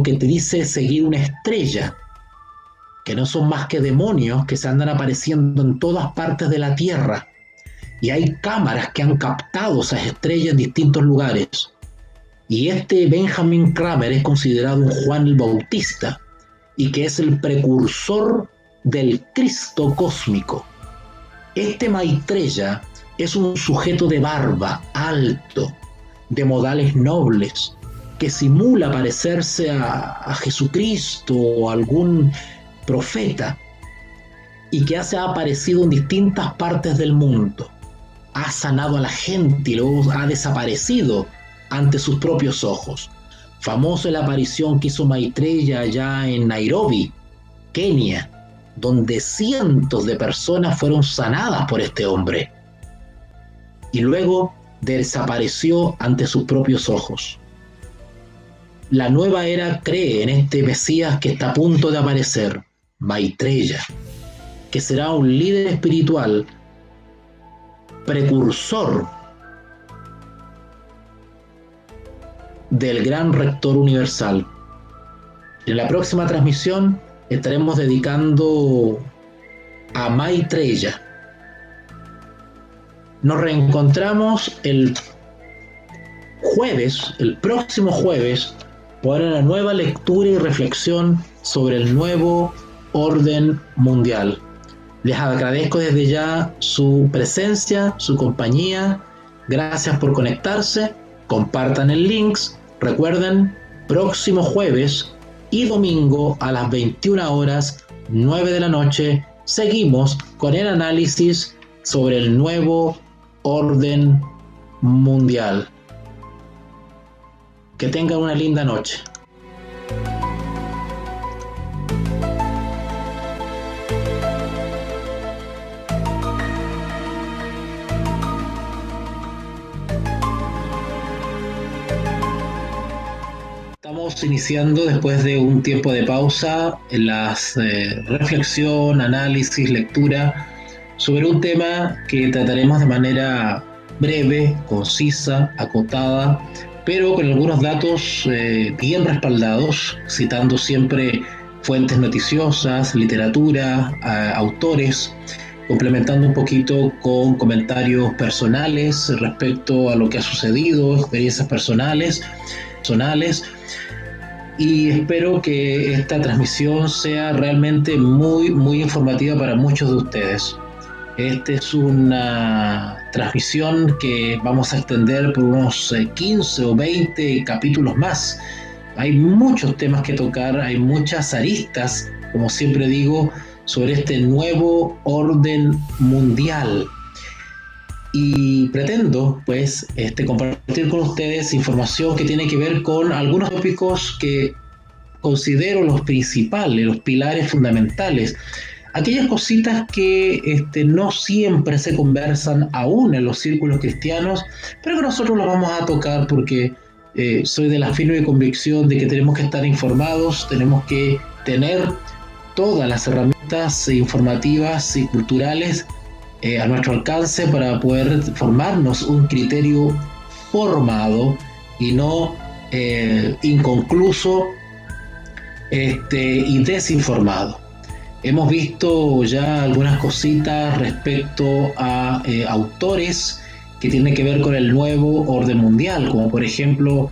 que te dice seguir una estrella, que no son más que demonios que se andan apareciendo en todas partes de la Tierra, y hay cámaras que han captado esas estrellas en distintos lugares. Y este Benjamin Kramer es considerado un Juan el Bautista y que es el precursor del Cristo cósmico. Este Maitreya es un sujeto de barba, alto, de modales nobles, que simula parecerse a Jesucristo o a algún profeta y que ha aparecido en distintas partes del mundo. Ha sanado a la gente y luego ha desaparecido ante sus propios ojos. Famosa la aparición que hizo Maitreya allá en Nairobi, Kenia, donde cientos de personas fueron sanadas por este hombre. Y luego desapareció ante sus propios ojos. La nueva era cree en este Mesías que está a punto de aparecer, Maitreya, que será un líder espiritual, precursor del gran rector universal. En la próxima transmisión estaremos dedicando a Maitreya. Nos reencontramos el próximo jueves, para una nueva lectura y reflexión sobre el nuevo orden mundial. Les agradezco desde ya su presencia, su compañía. Gracias por conectarse. Compartan el link. Recuerden, próximo jueves y domingo a las 21 horas, 9 de la noche, seguimos con el análisis sobre el nuevo orden mundial. Que tengan una linda noche. Estamos iniciando después de un tiempo de pausa en las reflexión, análisis, lectura sobre un tema que trataremos de manera breve, concisa, acotada, pero con algunos datos bien respaldados, citando siempre fuentes noticiosas, literatura, autores, complementando un poquito con comentarios personales respecto a lo que ha sucedido, experiencias personales, y espero que esta transmisión sea realmente muy, muy informativa para muchos de ustedes. Esta es una transmisión que vamos a extender por unos 15 o 20 capítulos más. Hay muchos temas que tocar, hay muchas aristas, como siempre digo, sobre este nuevo orden mundial. Y pretendo, pues, compartir con ustedes información que tiene que ver con algunos tópicos que considero los principales, los pilares fundamentales. Aquellas cositas que no siempre se conversan aún en los círculos cristianos, pero que nosotros los vamos a tocar porque soy de la firme convicción de que tenemos que estar informados, tenemos que tener todas las herramientas informativas y culturales a nuestro alcance para poder formarnos un criterio formado y no inconcluso y desinformado. Hemos visto ya algunas cositas respecto a autores que tienen que ver con el nuevo orden mundial, como por ejemplo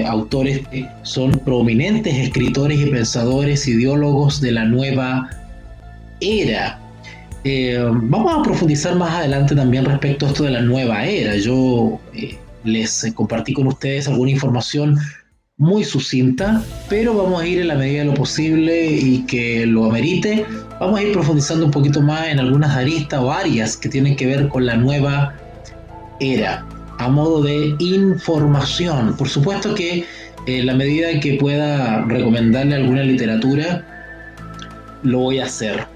autores que son prominentes escritores y pensadores, ideólogos de la nueva era. Vamos a profundizar más adelante también respecto a esto de la nueva era. Yo les compartí con ustedes alguna información muy sucinta, pero vamos a ir en la medida de lo posible y que lo amerite. Vamos a ir profundizando un poquito más en algunas aristas o áreas que tienen que ver con la nueva era, a modo de información. Por supuesto que en la medida que pueda recomendarle alguna literatura, lo voy a hacer.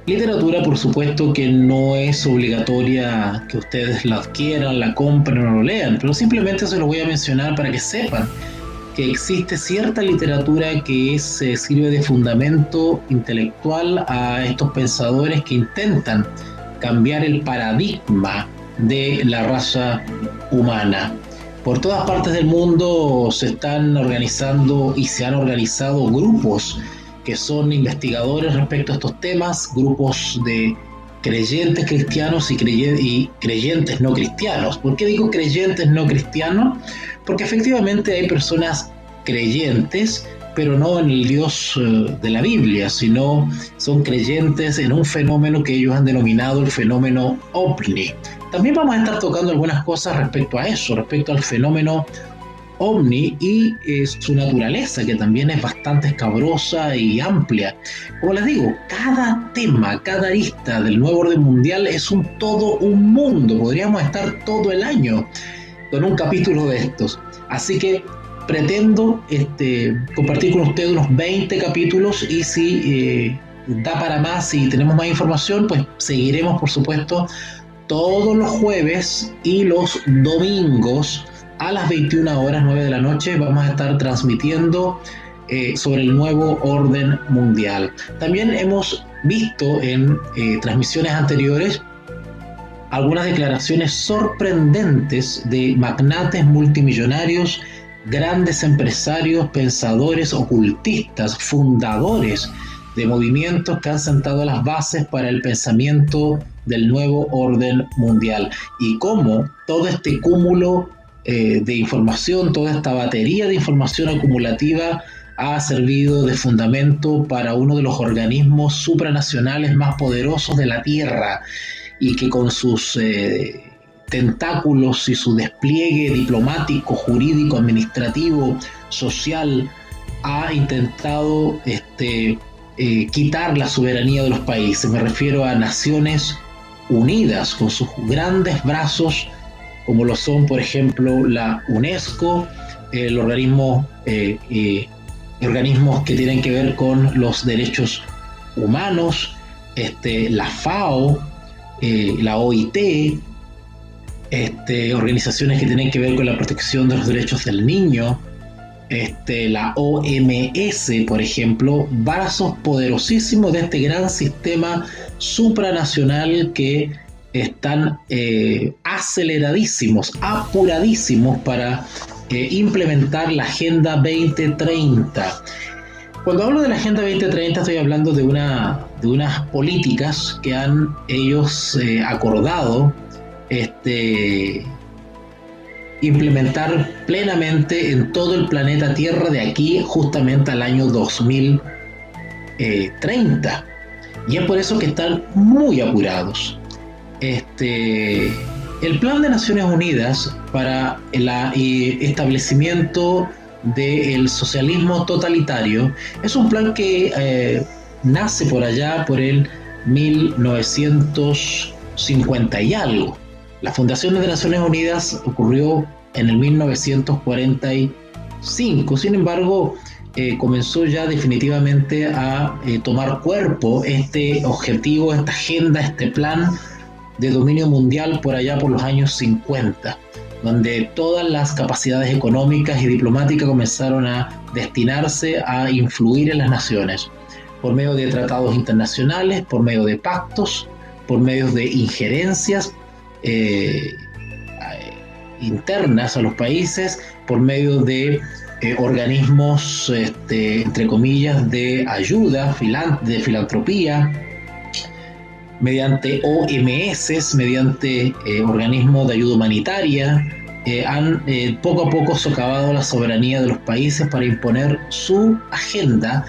Literatura, por supuesto, que no es obligatoria que ustedes la adquieran, la compren o lo lean, pero simplemente se lo voy a mencionar para que sepan que existe cierta literatura que sirve de fundamento intelectual a estos pensadores que intentan cambiar el paradigma de la raza humana. Por todas partes del mundo se están organizando y se han organizado grupos que son investigadores respecto a estos temas, grupos de creyentes cristianos y creyentes no cristianos. ¿Por qué digo creyentes no cristianos? Porque efectivamente hay personas creyentes, pero no en el Dios de la Biblia, sino son creyentes en un fenómeno que ellos han denominado el fenómeno ovni. También vamos a estar tocando algunas cosas respecto a eso, respecto al fenómeno ovni y su naturaleza, que también es bastante escabrosa y amplia. Como les digo, cada tema, cada arista del nuevo orden mundial es todo un mundo. Podríamos estar todo el año con un capítulo de estos. Así que pretendo compartir con ustedes unos 20 capítulos, y si da para más, si tenemos más información, pues seguiremos, por supuesto, todos los jueves y los domingos a las 21 horas, 9 de la noche, vamos a estar transmitiendo sobre el nuevo orden mundial. También hemos visto en transmisiones anteriores algunas declaraciones sorprendentes de magnates multimillonarios, grandes empresarios, pensadores, ocultistas, fundadores de movimientos que han sentado las bases para el pensamiento del nuevo orden mundial, y cómo todo este cúmulo de información, toda esta batería de información acumulativa ha servido de fundamento para uno de los organismos supranacionales más poderosos de la Tierra, y que con sus tentáculos y su despliegue diplomático, jurídico, administrativo, social, ha intentado quitar la soberanía de los países. Me refiero a Naciones Unidas, con sus grandes brazos, como lo son, por ejemplo, la UNESCO, el organismos que tienen que ver con los derechos humanos, la FAO, la OIT, organizaciones que tienen que ver con la protección de los derechos del niño, la OMS, por ejemplo, brazos poderosísimos de este gran sistema supranacional que están aceleradísimos, apuradísimos para implementar la Agenda 2030. Cuando hablo de la Agenda 2030 estoy hablando de unas políticas que han ellos acordado implementar plenamente en todo el planeta Tierra de aquí justamente al año 2030. Y es por eso que están muy apurados. El Plan de Naciones Unidas para el establecimiento del socialismo totalitario es un plan que nace por allá por el 1950 y algo. La fundación de Naciones Unidas ocurrió en el 1945, sin embargo, comenzó ya definitivamente a tomar cuerpo este objetivo, esta agenda, este plan de dominio mundial por allá por los años 50, donde todas las capacidades económicas y diplomáticas comenzaron a destinarse a influir en las naciones, por medio de tratados internacionales, por medio de pactos, por medio de injerencias internas a los países, por medio de organismos, entre comillas, de ayuda, de filantropía, mediante OMS, mediante organismos de ayuda humanitaria, han poco a poco socavado la soberanía de los países para imponer su agenda,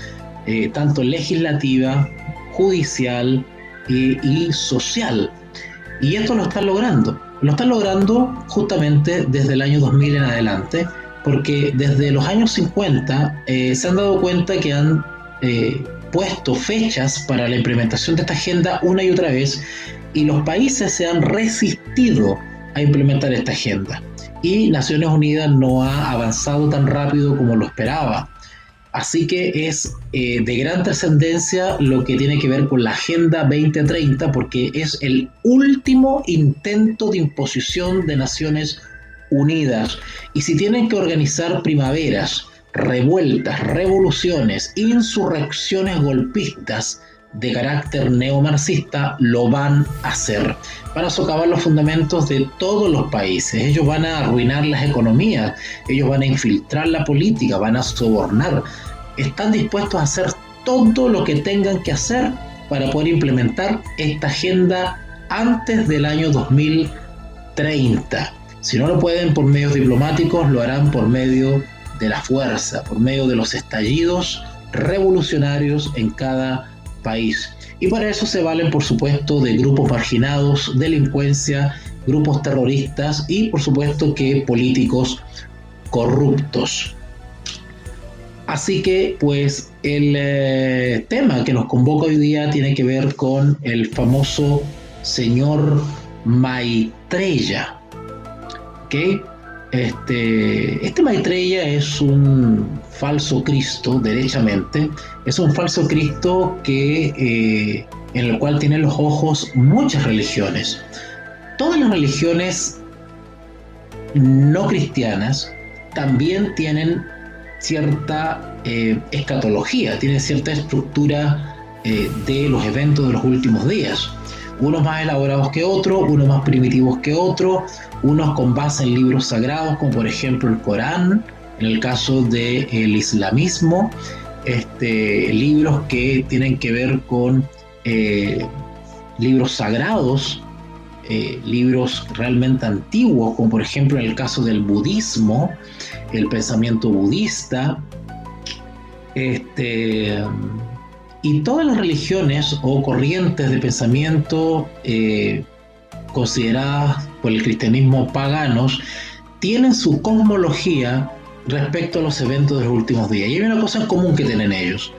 tanto legislativa, judicial y social. Y esto lo están logrando justamente desde el año 2000 en adelante, porque desde los años 50 se han dado cuenta que han puesto fechas para la implementación de esta agenda una y otra vez, y los países se han resistido a implementar esta agenda, y Naciones Unidas no ha avanzado tan rápido como lo esperaba. Así que es de gran trascendencia lo que tiene que ver con la Agenda 2030, porque es el último intento de imposición de Naciones Unidas. Y si tienen que organizar primaveras, revueltas, revoluciones, insurrecciones golpistas de carácter neomarxista, lo van a hacer para socavar los fundamentos de todos los países. Ellos van a arruinar las economías, ellos van a infiltrar la política, van a sobornar. Están dispuestos a hacer todo lo que tengan que hacer para poder implementar esta agenda antes del año 2030. Si no lo pueden por medios diplomáticos, lo harán por medio de la fuerza, por medio de los estallidos revolucionarios en cada país. Y para eso se valen, por supuesto, de grupos marginados, delincuencia, grupos terroristas y, por supuesto, que políticos corruptos. Así que, pues, el tema que nos convoca hoy día tiene que ver con el famoso señor Maitreya. ¿Okay? Este Maitreya es un falso Cristo, derechamente. Es un falso Cristo en el cual tienen los ojos muchas religiones. Todas las religiones no cristianas también tienen cierta escatología, tienen cierta estructura de los eventos de los últimos días. Unos más elaborados que otros, unos más primitivos que otros, unos con base en libros sagrados, como por ejemplo el Corán, en el caso del islamismo, libros que tienen que ver con libros sagrados, libros realmente antiguos, como por ejemplo en el caso del budismo, el pensamiento budista, y todas las religiones o corrientes de pensamiento consideradas por el cristianismo paganos tienen su cosmología respecto a los eventos de los últimos días. Y hay una cosa en común que tienen ellos.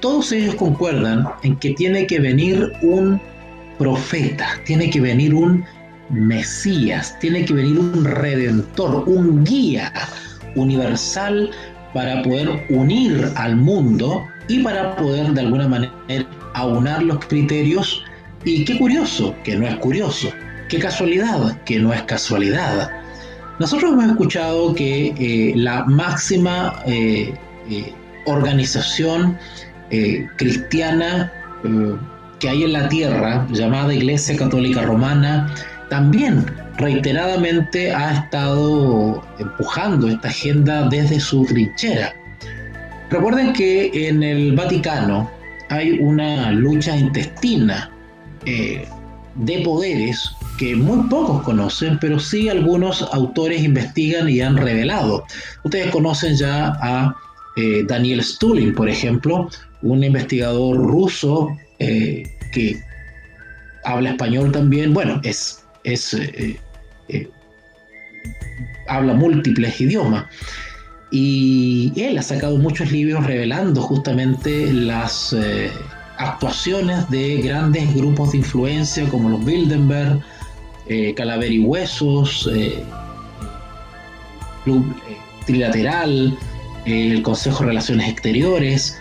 Todos ellos concuerdan en que tiene que venir un profeta, tiene que venir un Mesías, tiene que venir un redentor, un guía universal para poder unir al mundo y para poder de alguna manera aunar los criterios. Y qué curioso, que no es curioso, qué casualidad, que no es casualidad. Nosotros hemos escuchado que la máxima organización cristiana que hay en la tierra, llamada Iglesia Católica Romana, también reiteradamente ha estado empujando esta agenda desde su trinchera. Recuerden que en el Vaticano hay una lucha intestina de poderes que muy pocos conocen, pero sí algunos autores investigan y han revelado. Ustedes conocen ya a Daniel Stulin, por ejemplo, un investigador ruso que habla español también. Bueno, habla múltiples idiomas. Y él ha sacado muchos libros revelando justamente las actuaciones de grandes grupos de influencia como los Bilderberg, Calavera y Huesos, Club Trilateral, el Consejo de Relaciones Exteriores,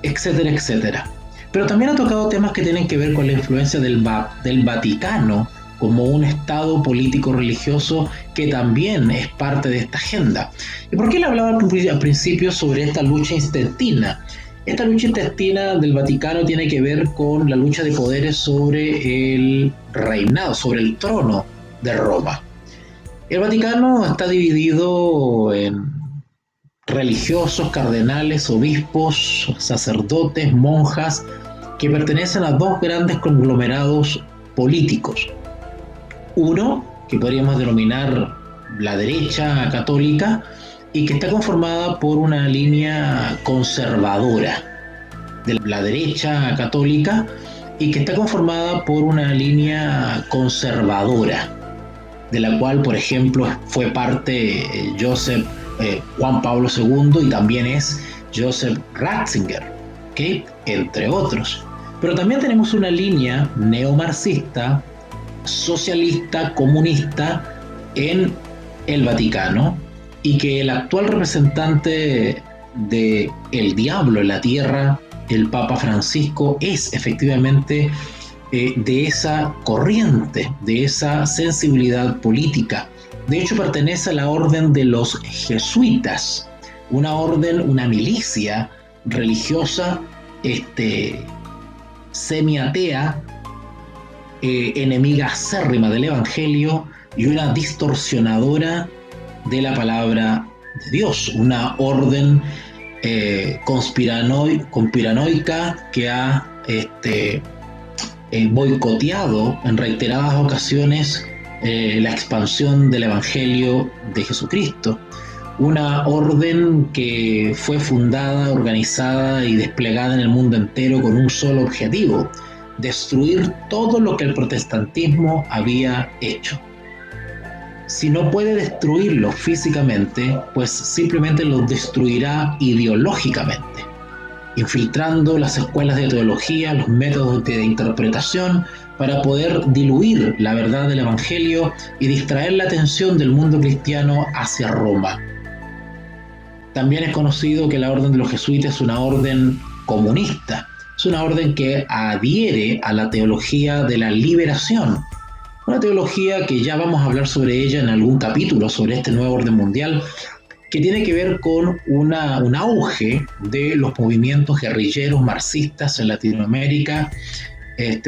etcétera, etcétera. Pero también ha tocado temas que tienen que ver con la influencia del Vaticano como un estado político religioso que también es parte de esta agenda. ¿Y por qué le hablaba al principio sobre esta lucha intestina? Esta lucha intestina del Vaticano tiene que ver con la lucha de poderes sobre el reinado, sobre el trono de Roma. El Vaticano está dividido en religiosos, cardenales, obispos, sacerdotes, monjas, que pertenecen a dos grandes conglomerados políticos. Uno, que podríamos denominar la derecha católica, y que está conformada por una línea conservadora de la derecha católica, y que está conformada por una línea conservadora, de la cual, por ejemplo, fue parte Juan Pablo II, y también es Joseph Ratzinger, ¿okay? Entre otros. Pero también tenemos una línea neomarxista, socialista, comunista en el Vaticano, y que el actual representante del diablo en la tierra, el Papa Francisco, es efectivamente de esa corriente, de esa sensibilidad política. De hecho, pertenece a la orden de los jesuitas, una orden, una milicia religiosa semiatea, enemiga acérrima del Evangelio y una distorsionadora de la palabra de Dios, una orden conspiranoica que ha boicoteado en reiteradas ocasiones la expansión del Evangelio de Jesucristo. Una orden que fue fundada, organizada y desplegada en el mundo entero con un solo objetivo: destruir todo lo que el protestantismo había hecho. Si no puede destruirlo físicamente, pues simplemente lo destruirá ideológicamente, infiltrando las escuelas de teología, los métodos de interpretación, para poder diluir la verdad del Evangelio y distraer la atención del mundo cristiano hacia Roma. También es conocido que la orden de los jesuitas es una orden comunista, es una orden que adhiere a la teología de la liberación, una teología que ya vamos a hablar sobre ella en algún capítulo, sobre este nuevo orden mundial, que tiene que ver con un auge de los movimientos guerrilleros marxistas en Latinoamérica,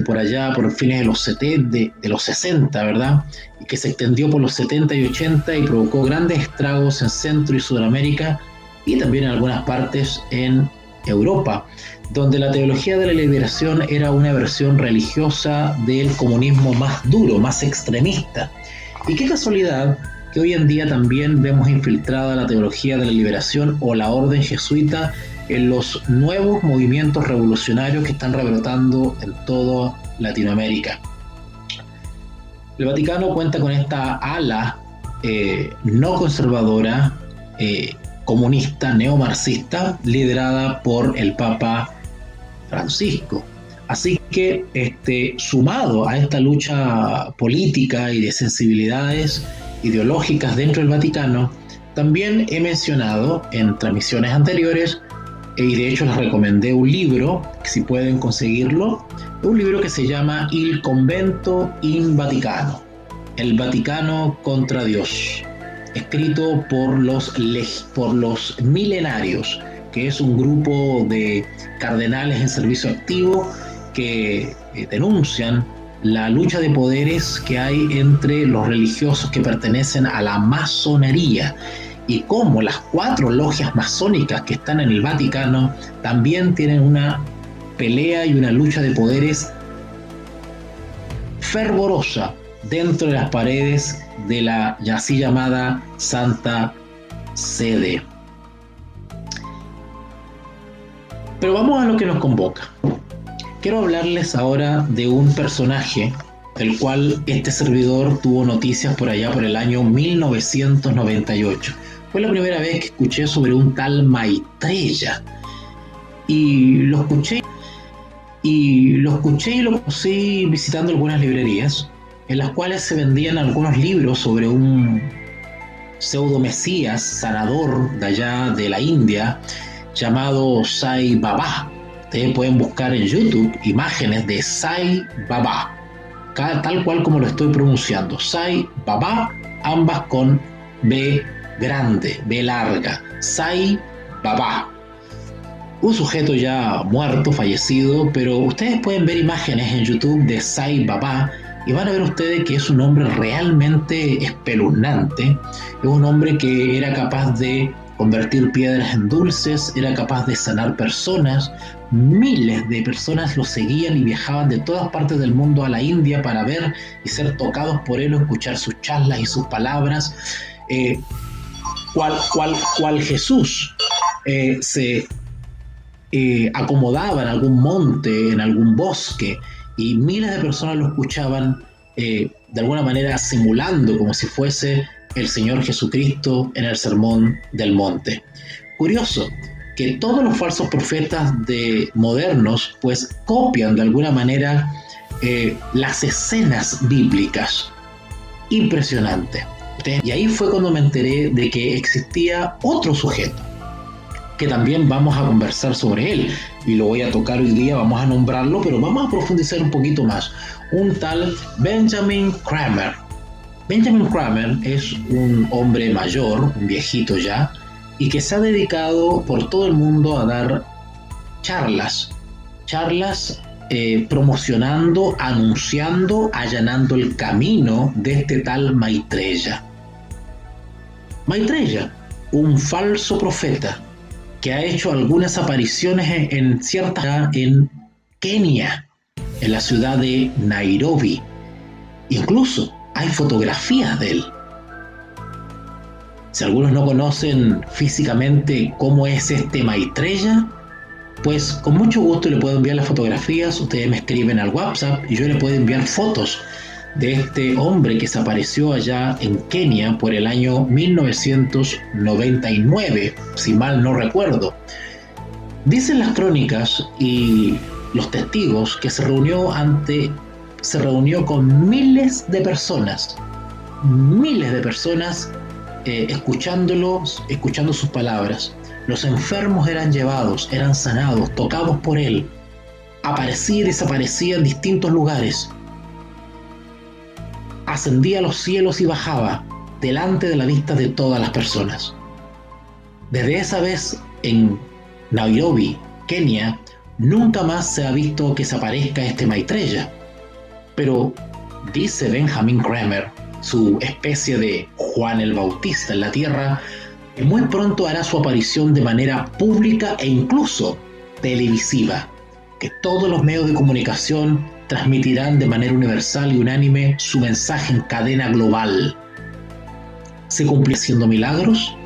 por allá por fines de los 60, ¿verdad? Y que se extendió por los 70 y 80 y provocó grandes estragos en Centro y Sudamérica y también en algunas partes en Europa, donde la teología de la liberación era una versión religiosa del comunismo más duro, más extremista. Y qué casualidad que hoy en día también vemos infiltrada la teología de la liberación o la orden jesuita en los nuevos movimientos revolucionarios que están rebrotando en toda Latinoamérica. El Vaticano cuenta con esta ala no conservadora, comunista, neomarxista, liderada por el Papa Francisco. Así que, sumado a esta lucha política y de sensibilidades ideológicas dentro del Vaticano, también he mencionado en transmisiones anteriores, y de hecho les recomendé un libro, que si pueden conseguirlo, un libro que se llama Il Convento in Vaticano, El Vaticano contra Dios, escrito por los milenarios, que es un grupo de cardenales en servicio activo que denuncian la lucha de poderes que hay entre los religiosos que pertenecen a la masonería y cómo las 4 logias masónicas que están en el Vaticano también tienen una pelea y una lucha de poderes fervorosa dentro de las paredes de la ya así llamada Santa Sede. Pero vamos a lo que nos convoca. Quiero hablarles ahora de un personaje del cual este servidor tuvo noticias por allá por el año 1998. Fue la primera vez que escuché sobre un tal Maitreya. Y lo escuché y lo conocí visitando algunas librerías en las cuales se vendían algunos libros sobre un pseudo mesías sanador de allá de la India llamado Sai Baba. Ustedes pueden buscar en YouTube imágenes de Sai Baba, tal cual como lo estoy pronunciando, Sai Baba, ambas con B grande, B larga, Sai Baba. Un sujeto ya muerto, fallecido, pero ustedes pueden ver imágenes en YouTube de Sai Baba y van a ver ustedes que es un hombre realmente espeluznante. Es un hombre que era capaz de convertir piedras en dulces, era capaz de sanar personas. Miles de personas lo seguían y viajaban de todas partes del mundo a la India para ver y ser tocados por él o escuchar sus charlas y sus palabras. Cual Jesús se acomodaba en algún monte, en algún bosque, y miles de personas lo escuchaban de alguna manera simulando como si fuese el Señor Jesucristo en el Sermón del Monte. Curioso que todos los falsos profetas modernos pues copian de alguna manera las escenas bíblicas. Impresionante. Y ahí fue cuando me enteré de que existía otro sujeto que también vamos a conversar sobre él y lo voy a tocar hoy día, vamos a nombrarlo, pero vamos a profundizar un poquito más. Un tal Benjamin Kramer. Benjamin Kramer es un hombre mayor, un viejito ya, y que se ha dedicado por todo el mundo a dar charlas promocionando, anunciando, allanando el camino de este tal Maitreya. Maitreya, un falso profeta, que ha hecho algunas apariciones en Kenia, en la ciudad de Nairobi. Incluso hay fotografías de él. Si algunos no conocen físicamente cómo es este Maitreya, pues con mucho gusto le puedo enviar las fotografías. Ustedes me escriben al WhatsApp y yo le puedo enviar fotos de este hombre que se apareció allá en Kenia por el año 1999, si mal no recuerdo. Dicen las crónicas y los testigos que se reunió con miles de personas escuchando sus palabras. Los enfermos eran llevados, eran sanados, tocados por él. Aparecía y desaparecía en distintos lugares. Ascendía a los cielos y bajaba delante de la vista de todas las personas. Desde esa vez en Nairobi, Kenia, nunca más se ha visto que se aparezca este Maitreya. Pero dice Benjamin Kramer, su especie de Juan el Bautista en la tierra, que muy pronto hará su aparición de manera pública e incluso televisiva, que todos los medios de comunicación transmitirán de manera universal y unánime su mensaje en cadena global. ¿Se cumplirán haciendo milagros?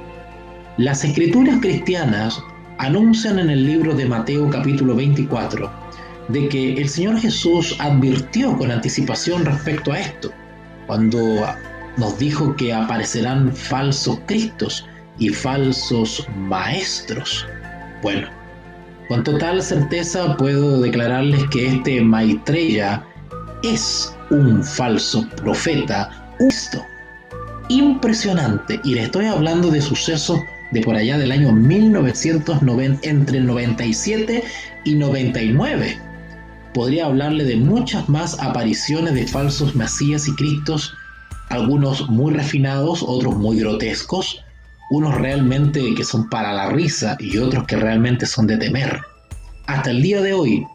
Las escrituras cristianas anuncian en el libro de Mateo capítulo 24 de que el Señor Jesús advirtió con anticipación respecto a esto, cuando nos dijo que aparecerán falsos cristos y falsos maestros. Bueno, con total certeza puedo declararles que este Maitreya es un falso profeta, un Cristo impresionante, y le estoy hablando de sucesos de por allá del año 1990, entre el 97 y 99. Podría hablarle de muchas más apariciones de falsos mesías y cristos, algunos muy refinados, otros muy grotescos, unos realmente que son para la risa y otros que realmente son de temer. Hasta el día de hoy,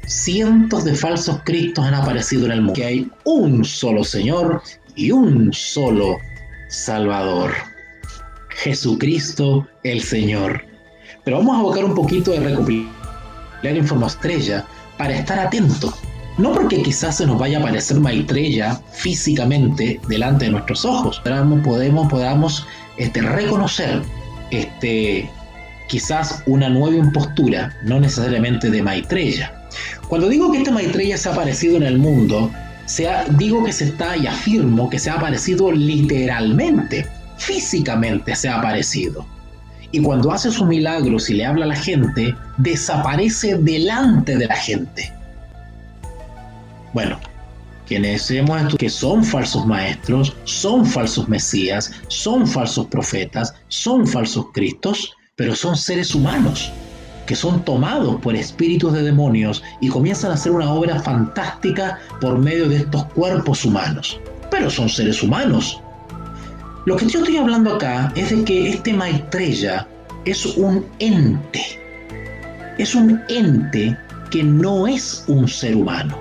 cientos de falsos cristos han aparecido en el mundo, que hay un solo Señor y un solo Salvador, Jesucristo el Señor. Pero vamos a abocar un poquito de recopilar información estrella para estar atentos, no porque quizás se nos vaya a aparecer Maitreya físicamente delante de nuestros ojos, podamos reconocer quizás una nueva impostura, no necesariamente de Maitreya. Cuando digo que este Maitreya se ha aparecido en el mundo, digo que se está y afirmo que se ha aparecido literalmente, físicamente se ha aparecido. Y cuando hace sus milagros y le habla a la gente, desaparece delante de la gente. Bueno, quienes hemos estudiado que son falsos maestros, son falsos mesías, son falsos profetas, son falsos cristos, pero son seres humanos que son tomados por espíritus de demonios y comienzan a hacer una obra fantástica por medio de estos cuerpos humanos. Pero son seres humanos. Lo que yo estoy hablando acá es de que este Maitreya es un ente. Es un ente que no es un ser humano.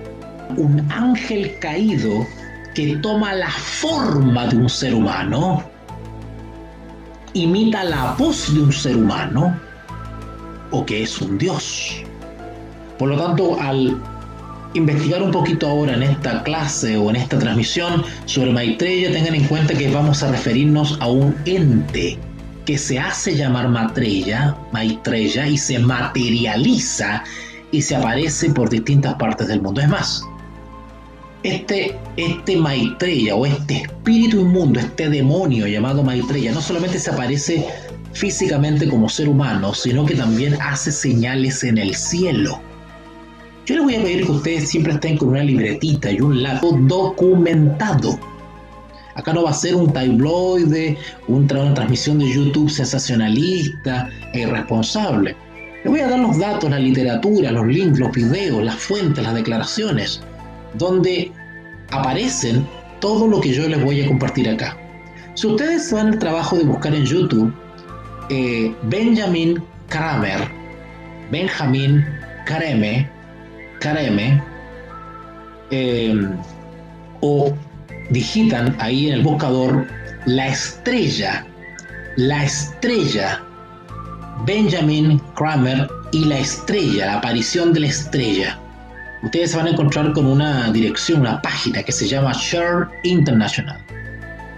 Un ángel caído que toma la forma de un ser humano, imita la voz de un ser humano, o que es un dios. Por lo tanto, al investigar un poquito ahora en esta clase o en esta transmisión sobre Maitreya, tengan en cuenta que vamos a referirnos a un ente que se hace llamar Maitreya y se materializa y se aparece por distintas partes del mundo. Es más, este Maitreya o este espíritu inmundo, este demonio llamado Maitreya, no solamente se aparece físicamente como ser humano, sino que también hace señales en el cielo. Yo les voy a pedir que ustedes siempre estén con una libretita y un lápiz documentado. Acá no va a ser un tabloide, una transmisión de YouTube sensacionalista e irresponsable. Les voy a dar los datos, la literatura, los links, los videos, las fuentes, las declaraciones, donde aparecen todo lo que yo les voy a compartir acá. Si ustedes se dan el trabajo de buscar en YouTube Benjamin Kareme, o digitan ahí en el buscador la estrella Benjamin Kramer y la estrella, la aparición de la estrella. Ustedes se van a encontrar con una dirección, una página que se llama Share International.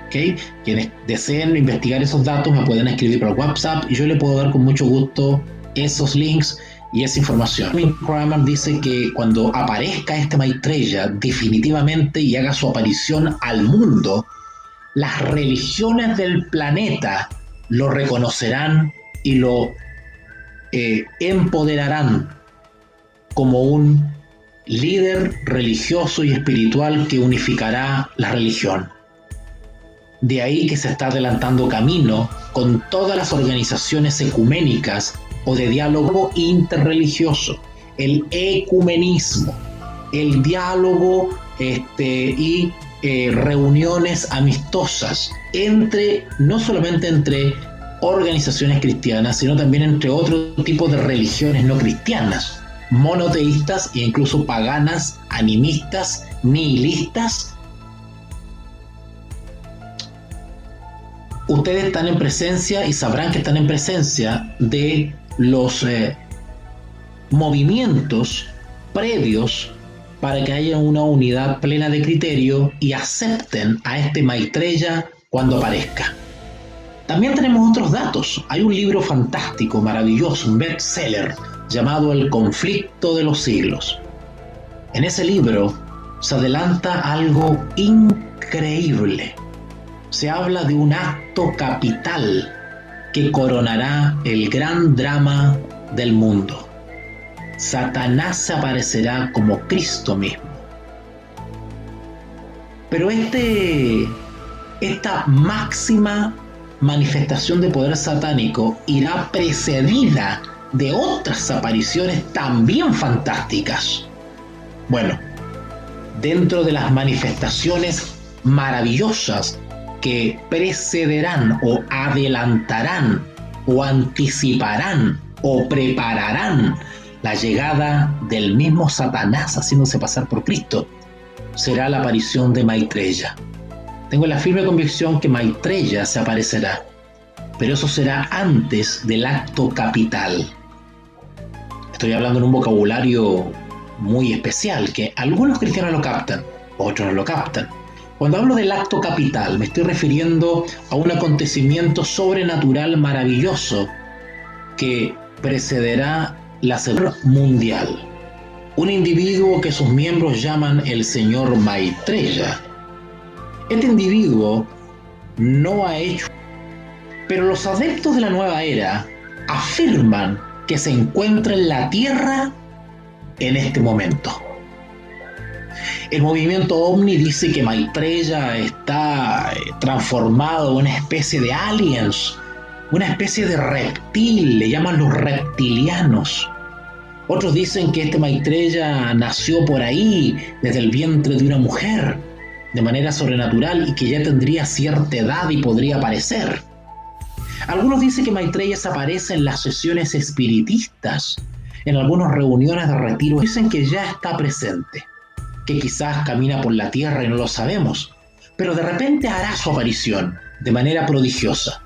¿Okay? Quienes deseen investigar esos datos me pueden escribir por WhatsApp y yo le puedo dar con mucho gusto esos links y esa información. Benjamin Kramer dice que cuando aparezca este Maitreya definitivamente y haga su aparición al mundo, las religiones del planeta lo reconocerán y lo empoderarán como un líder religioso y espiritual que unificará la religión. De ahí que se está adelantando camino con todas las organizaciones ecuménicas o de diálogo interreligioso, el ecumenismo, el diálogo y reuniones amistosas no solamente entre organizaciones cristianas, sino también entre otro tipo de religiones no cristianas, monoteístas e incluso paganas, animistas, nihilistas. Ustedes están en presencia y sabrán que están en presencia de los movimientos previos para que haya una unidad plena de criterio y acepten a este Maitreya cuando aparezca. También tenemos otros datos. Hay un libro fantástico, maravilloso, un bestseller llamado El conflicto de los siglos. En ese libro se adelanta algo increíble. Se habla de un acto capital que coronará el gran drama del mundo. Satanás se aparecerá como Cristo mismo. Pero esta máxima manifestación de poder satánico irá precedida de otras apariciones también fantásticas. Bueno, dentro de las manifestaciones maravillosas que precederán o adelantarán o anticiparán o prepararán la llegada del mismo Satanás haciéndose pasar por Cristo, será la aparición de Maitreya. Tengo la firme convicción que Maitreya se aparecerá, pero eso será antes del acto capital. Estoy hablando en un vocabulario muy especial, que algunos cristianos lo captan, otros no lo captan. Cuando hablo del acto capital, me estoy refiriendo a un acontecimiento sobrenatural maravilloso que precederá la Segunda Guerra Mundial. Un individuo que sus miembros llaman el señor Maitreya. Este individuo no ha hecho, pero los adeptos de la nueva era afirman que se encuentra en la Tierra en este momento. El movimiento OVNI dice que Maitreya está transformado en una especie de aliens, una especie de reptil, le llaman los reptilianos. Otros dicen que este Maitreya nació por ahí, desde el vientre de una mujer, de manera sobrenatural y que ya tendría cierta edad y podría aparecer. Algunos dicen que Maitreya se aparece en las sesiones espiritistas, en algunas reuniones de retiro. Dicen que ya está presente, que quizás camina por la tierra y no lo sabemos, pero de repente hará su aparición de manera prodigiosa.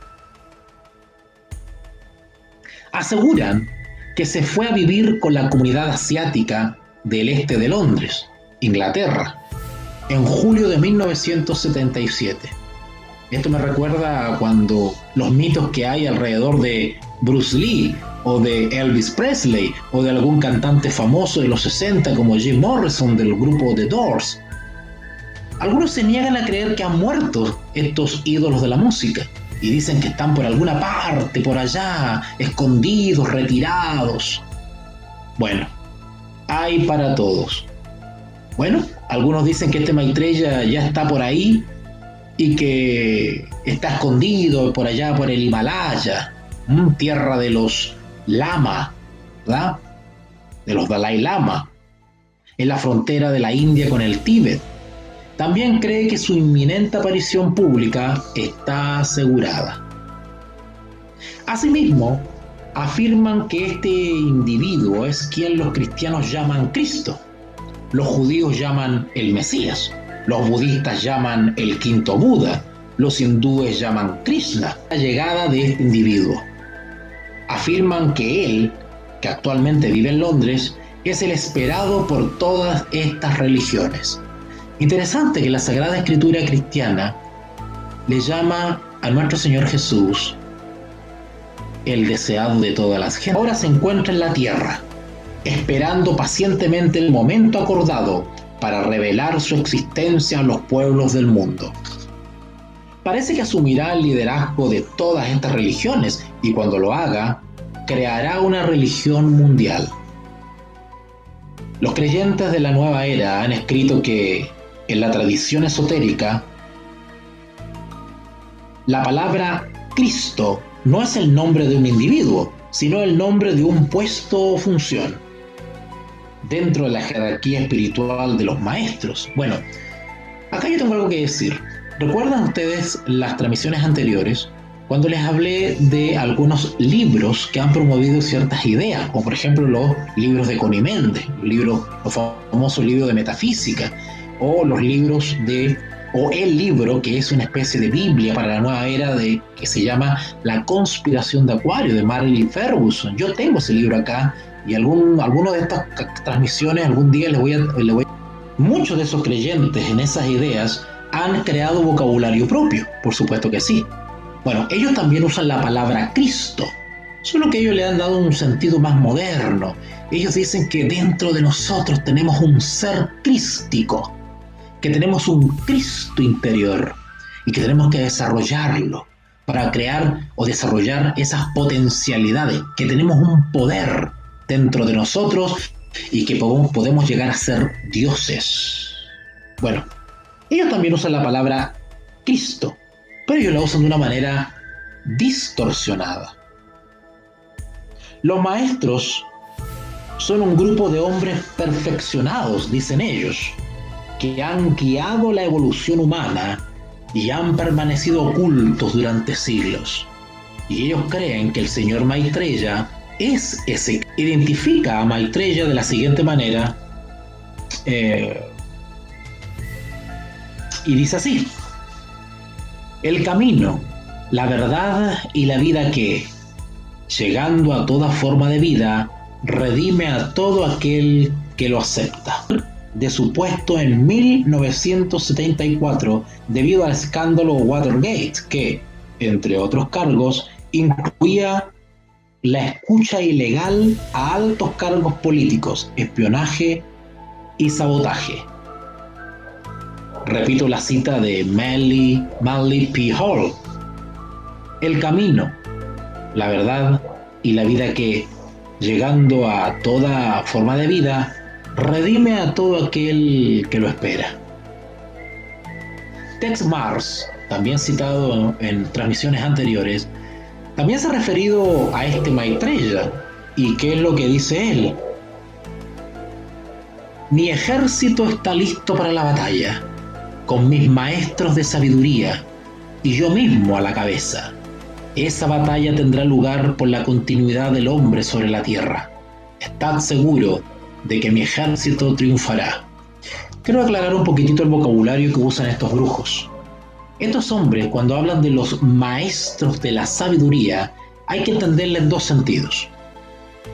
Aseguran que se fue a vivir con la comunidad asiática del este de Londres, Inglaterra, en julio de 1977. Esto me recuerda a cuando los mitos que hay alrededor de Bruce Lee o de Elvis Presley o de algún cantante famoso de los 60 como Jim Morrison del grupo The Doors. Algunos se niegan a creer que han muerto estos ídolos de la música y dicen que están por alguna parte, por allá, escondidos, retirados. Bueno, hay para todos. Bueno, algunos dicen que este Maitreya ya está por ahí y que está escondido por allá, por el Himalaya, tierra de los Lama, ¿verdad? De los Dalai Lama, en la frontera de la India con el Tíbet. También cree que su inminente aparición pública está asegurada. Asimismo, afirman que este individuo es quien los cristianos llaman Cristo, los judíos llaman el Mesías, los budistas llaman el quinto Buda, los hindúes llaman Krishna, la llegada de este individuo. afirman que él, que actualmente vive en Londres, es el esperado por todas estas religiones. Interesante que la Sagrada Escritura cristiana le llama a nuestro Señor Jesús el deseado de todas las gentes. Ahora se encuentra en la tierra, esperando pacientemente el momento acordado para revelar su existencia a los pueblos del mundo. Parece que asumirá el liderazgo de todas estas religiones y cuando lo haga, creará una religión mundial. Los creyentes de la nueva era han escrito que en la tradición esotérica, la palabra Cristo no es el nombre de un individuo, sino el nombre de un puesto o función dentro de la jerarquía espiritual de los maestros. Bueno, acá yo tengo algo que decir. ¿Recuerdan ustedes las transmisiones anteriores cuando les hablé de algunos libros que han promovido ciertas ideas, como por ejemplo los libros de Connie Méndez, los famosos libros de metafísica, o los libros o el libro que es una especie de Biblia para la nueva era que se llama La conspiración de Acuario, de Marilyn Ferguson? Yo tengo ese libro acá y alguno de estas transmisiones algún día les voy a... Muchos de esos creyentes en esas ideas han creado vocabulario propio, por supuesto que sí. Bueno, ellos también usan la palabra Cristo, solo que ellos le han dado un sentido más moderno. Ellos dicen que dentro de nosotros tenemos un ser crístico, que tenemos un Cristo interior y que tenemos que desarrollarlo para crear o desarrollar esas potencialidades, que tenemos un poder dentro de nosotros y que podemos llegar a ser dioses. Bueno, ellos también usan la palabra Cristo, pero ellos la usan de una manera distorsionada. Los maestros son un grupo de hombres perfeccionados, dicen ellos, que han guiado la evolución humana y han permanecido ocultos durante siglos. Y ellos creen que el señor Maitreya es ese. Identifica a Maitreya de la siguiente manera, y dice así: el camino, la verdad y la vida que, llegando a toda forma de vida, redime a todo aquel que lo acepta. De su puesto en 1974 debido al escándalo Watergate, que, entre otros cargos, incluía la escucha ilegal a altos cargos políticos, espionaje y sabotaje. Repito la cita de Manly P. Hall: el camino, la verdad y la vida que, llegando a toda forma de vida, redime a todo aquel que lo espera. Tex Mars, también citado en transmisiones anteriores, también se ha referido a este Maitreya. ¿Y qué es lo que dice él? Mi ejército está listo para la batalla, con mis maestros de sabiduría y yo mismo a la cabeza. Esa batalla tendrá lugar por la continuidad del hombre sobre la tierra. Estad seguro de que mi ejército triunfará. Quiero aclarar un poquitito el vocabulario que usan estos brujos. Estos hombres, cuando hablan de los maestros de la sabiduría, hay que entenderla en dos sentidos.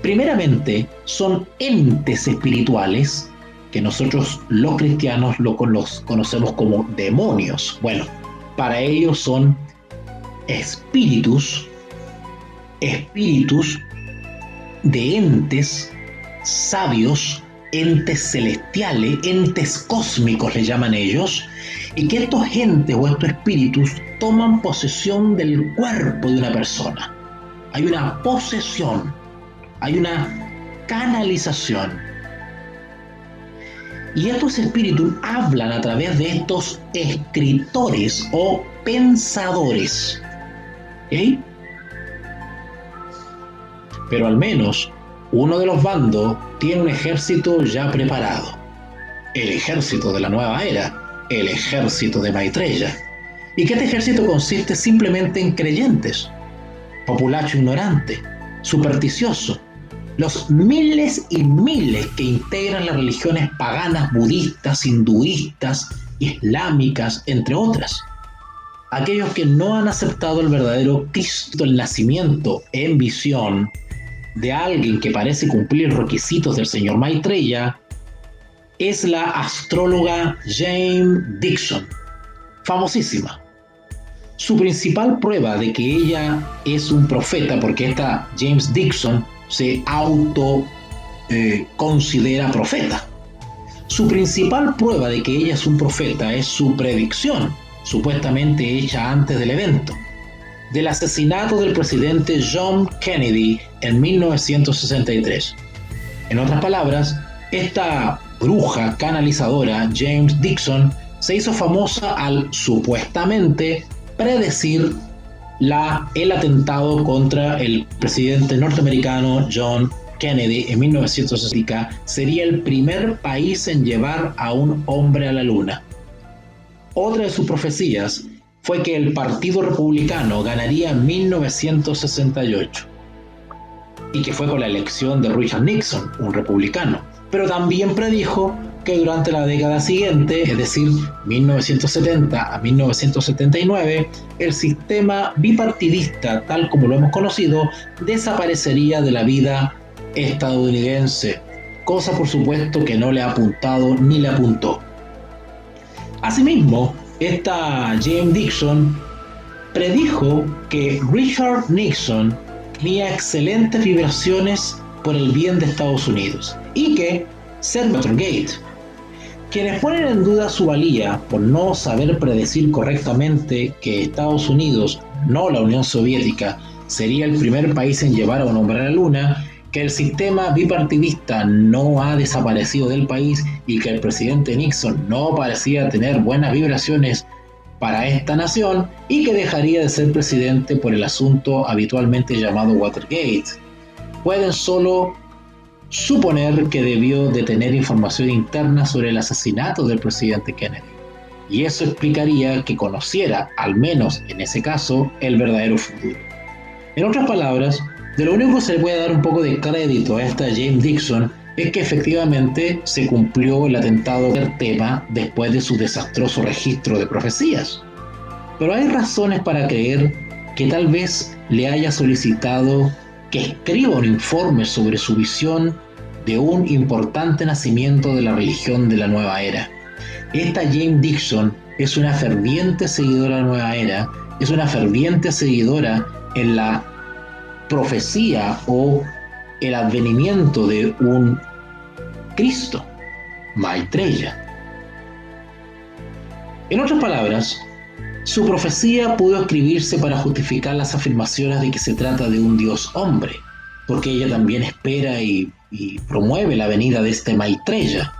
Primeramente, son entes espirituales que nosotros los cristianos los conocemos como demonios. Bueno, para ellos son espíritus de entes sabios, entes celestiales, entes cósmicos le llaman ellos, y que estos entes o estos espíritus toman posesión del cuerpo de una persona. Hay una posesión, hay una canalización. Y estos espíritus hablan a través de estos escritores o pensadores. ¿Okay? Pero al menos uno de los bandos tiene un ejército ya preparado. El ejército de la nueva era, el ejército de Maitreya. Y que este ejército consiste simplemente en creyentes, populacho ignorante, supersticioso, los miles y miles que integran las religiones paganas, budistas, hinduistas, islámicas, entre otras. aquellos que no han aceptado el verdadero Cristo, el nacimiento en visión de alguien que parece cumplir requisitos del señor Maitreya, es la astróloga Jane Dixon, famosísima. Su principal prueba de que ella es un profeta, porque esta James Dixon se considera profeta. Su principal prueba de que ella es un profeta es su predicción, supuestamente hecha antes del evento, del asesinato del presidente John Kennedy en 1963. En otras palabras, esta bruja canalizadora, James Dixon, se hizo famosa al supuestamente predecir el atentado contra el presidente norteamericano John Kennedy en 1960. Sería el primer país en llevar a un hombre a la luna. Otra de sus profecías fue que el Partido Republicano ganaría en 1968 y que fue con la elección de Richard Nixon, un republicano. Pero también predijo que durante la década siguiente, es decir, 1970 a 1979, el sistema bipartidista, tal como lo hemos conocido, desaparecería de la vida estadounidense, cosa por supuesto que no le ha apuntado ni le apuntó. Asimismo, esta Jane Dixon predijo que Richard Nixon tenía excelentes vibraciones por el bien de Estados Unidos y que Watergate, quienes ponen en duda su valía por no saber predecir correctamente que Estados Unidos, no la Unión Soviética, sería el primer país en llevar a un hombre a la luna, que el sistema bipartidista no ha desaparecido del país y que el presidente Nixon no parecía tener buenas vibraciones para esta nación y que dejaría de ser presidente por el asunto habitualmente llamado Watergate. Pueden solo suponer que debió de tener información interna sobre el asesinato del presidente Kennedy, y eso explicaría que conociera, al menos en ese caso, el verdadero futuro. En otras palabras, de lo único que se le puede dar un poco de crédito a esta James Dixon es que efectivamente se cumplió el atentado del tema después de su desastroso registro de profecías. Pero hay razones para creer que tal vez le haya solicitado que escriba un informe sobre su visión de un importante nacimiento de la religión de la nueva era. Esta James Dixon es una ferviente seguidora de la nueva era, es una ferviente seguidora en la profecía o el advenimiento de un Cristo, Maitreya. En otras palabras, su profecía pudo escribirse para justificar las afirmaciones de que se trata de un Dios hombre, porque ella también espera y promueve la venida de este Maitreya,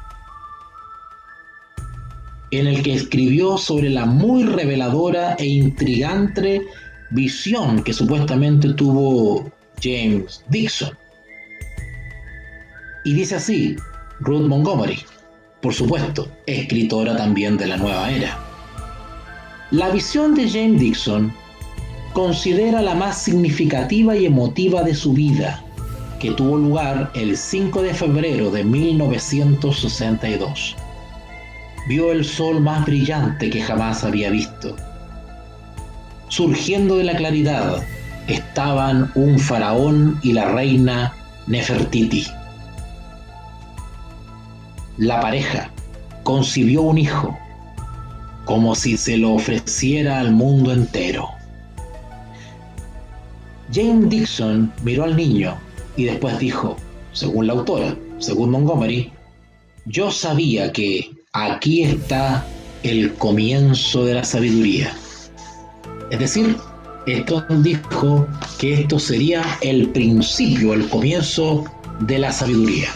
en el que escribió sobre la muy reveladora e intrigante visión que supuestamente tuvo James Dixon. Y dice así Ruth Montgomery, por supuesto, escritora también de la nueva era. La visión de James Dixon considera la más significativa y emotiva de su vida, que tuvo lugar el 5 de febrero de 1962. Vio el sol más brillante que jamás había visto. Surgiendo de la claridad estaban un faraón y la reina Nefertiti. La pareja concibió un hijo, como si se lo ofreciera al mundo entero. Jane Dixon miró al niño y después dijo, según la autora, según Montgomery, yo sabía que aquí está el comienzo de la sabiduría. Es decir, esto dijo que esto sería el principio, el comienzo de la sabiduría.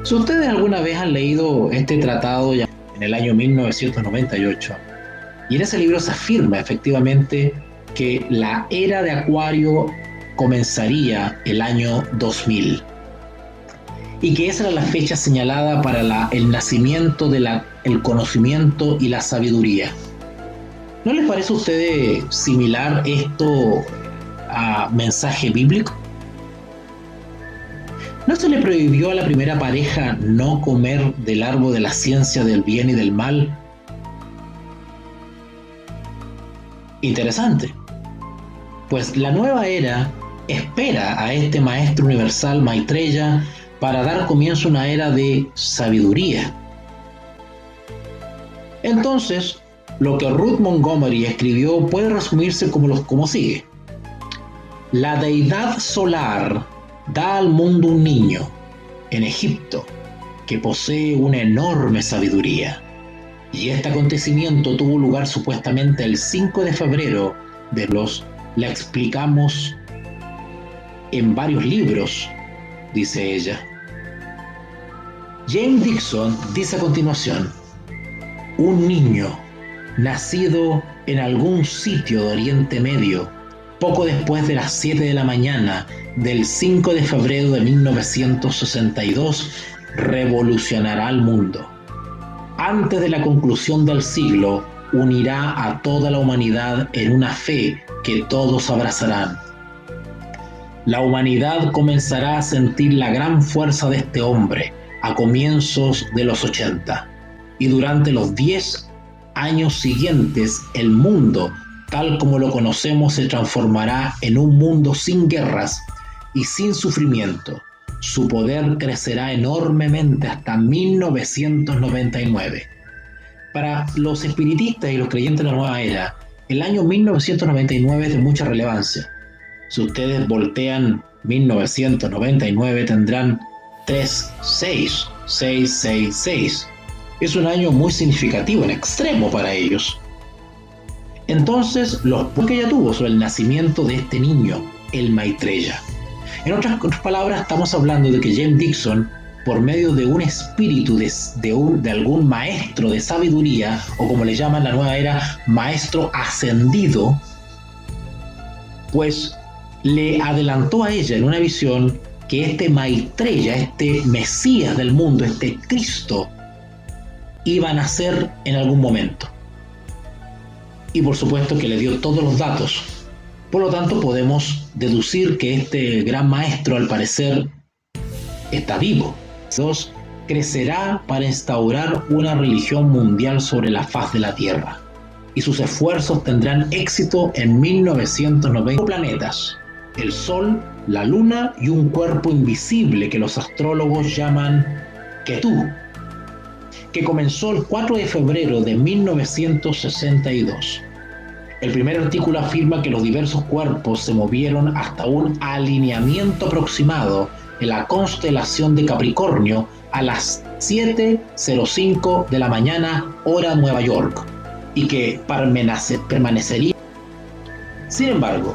Si ustedes alguna vez han leído este tratado ya en el año 1998, y en ese libro se afirma efectivamente que la era de Acuario comenzaría el año 2000 y que esa era la fecha señalada para el nacimiento del conocimiento y la sabiduría. ¿No les parece a ustedes similar esto a mensaje bíblico? ¿No se le prohibió a la primera pareja no comer del árbol de la ciencia del bien y del mal? Interesante, pues la nueva era espera a este maestro universal Maitreya para dar comienzo a una era de sabiduría. Entonces, lo que Ruth Montgomery escribió puede resumirse como sigue. La deidad solar da al mundo un niño en Egipto que posee una enorme sabiduría. Y este acontecimiento tuvo lugar supuestamente el 5 de febrero de los... La explicamos en varios libros, dice ella. James Dixon dice a continuación: un niño nacido en algún sitio de Oriente Medio, poco después de las 7 de la mañana del 5 de febrero de 1962, revolucionará al mundo. Antes de la conclusión del siglo, unirá a toda la humanidad en una fe que todos abrazarán. La humanidad comenzará a sentir la gran fuerza de este hombre a comienzos de los 80, y durante los 10 años siguientes el mundo, tal como lo conocemos, se transformará en un mundo sin guerras y sin sufrimiento. Su poder crecerá enormemente hasta 1999. Para los espiritistas y los creyentes de la nueva era, el año 1999 es de mucha relevancia. Si ustedes voltean 1999 tendrán 666. Es un año muy significativo, en extremo para ellos. Entonces, los puntos que ella tuvo sobre el nacimiento de este niño, el Maitreya. En otras palabras, estamos hablando de que James Dixon, por medio de un espíritu de algún maestro de sabiduría, o como le llaman la nueva era, maestro ascendido, pues le adelantó a ella en una visión que este Maitreya, este Mesías del mundo, este Cristo, iba a nacer en algún momento. Y por supuesto que le dio todos los datos. Por lo tanto, podemos deducir que este gran maestro, al parecer, está vivo. Crecerá para instaurar una religión mundial sobre la faz de la Tierra. Y sus esfuerzos tendrán éxito en 1990 planetas: el Sol, la Luna y un cuerpo invisible que los astrólogos llaman Ketú, que comenzó el 4 de febrero de 1962. El primer artículo afirma que los diversos cuerpos se movieron hasta un alineamiento aproximado en la constelación de Capricornio a las 7:05 de la mañana, hora Nueva York, y que permanecería. Sin embargo,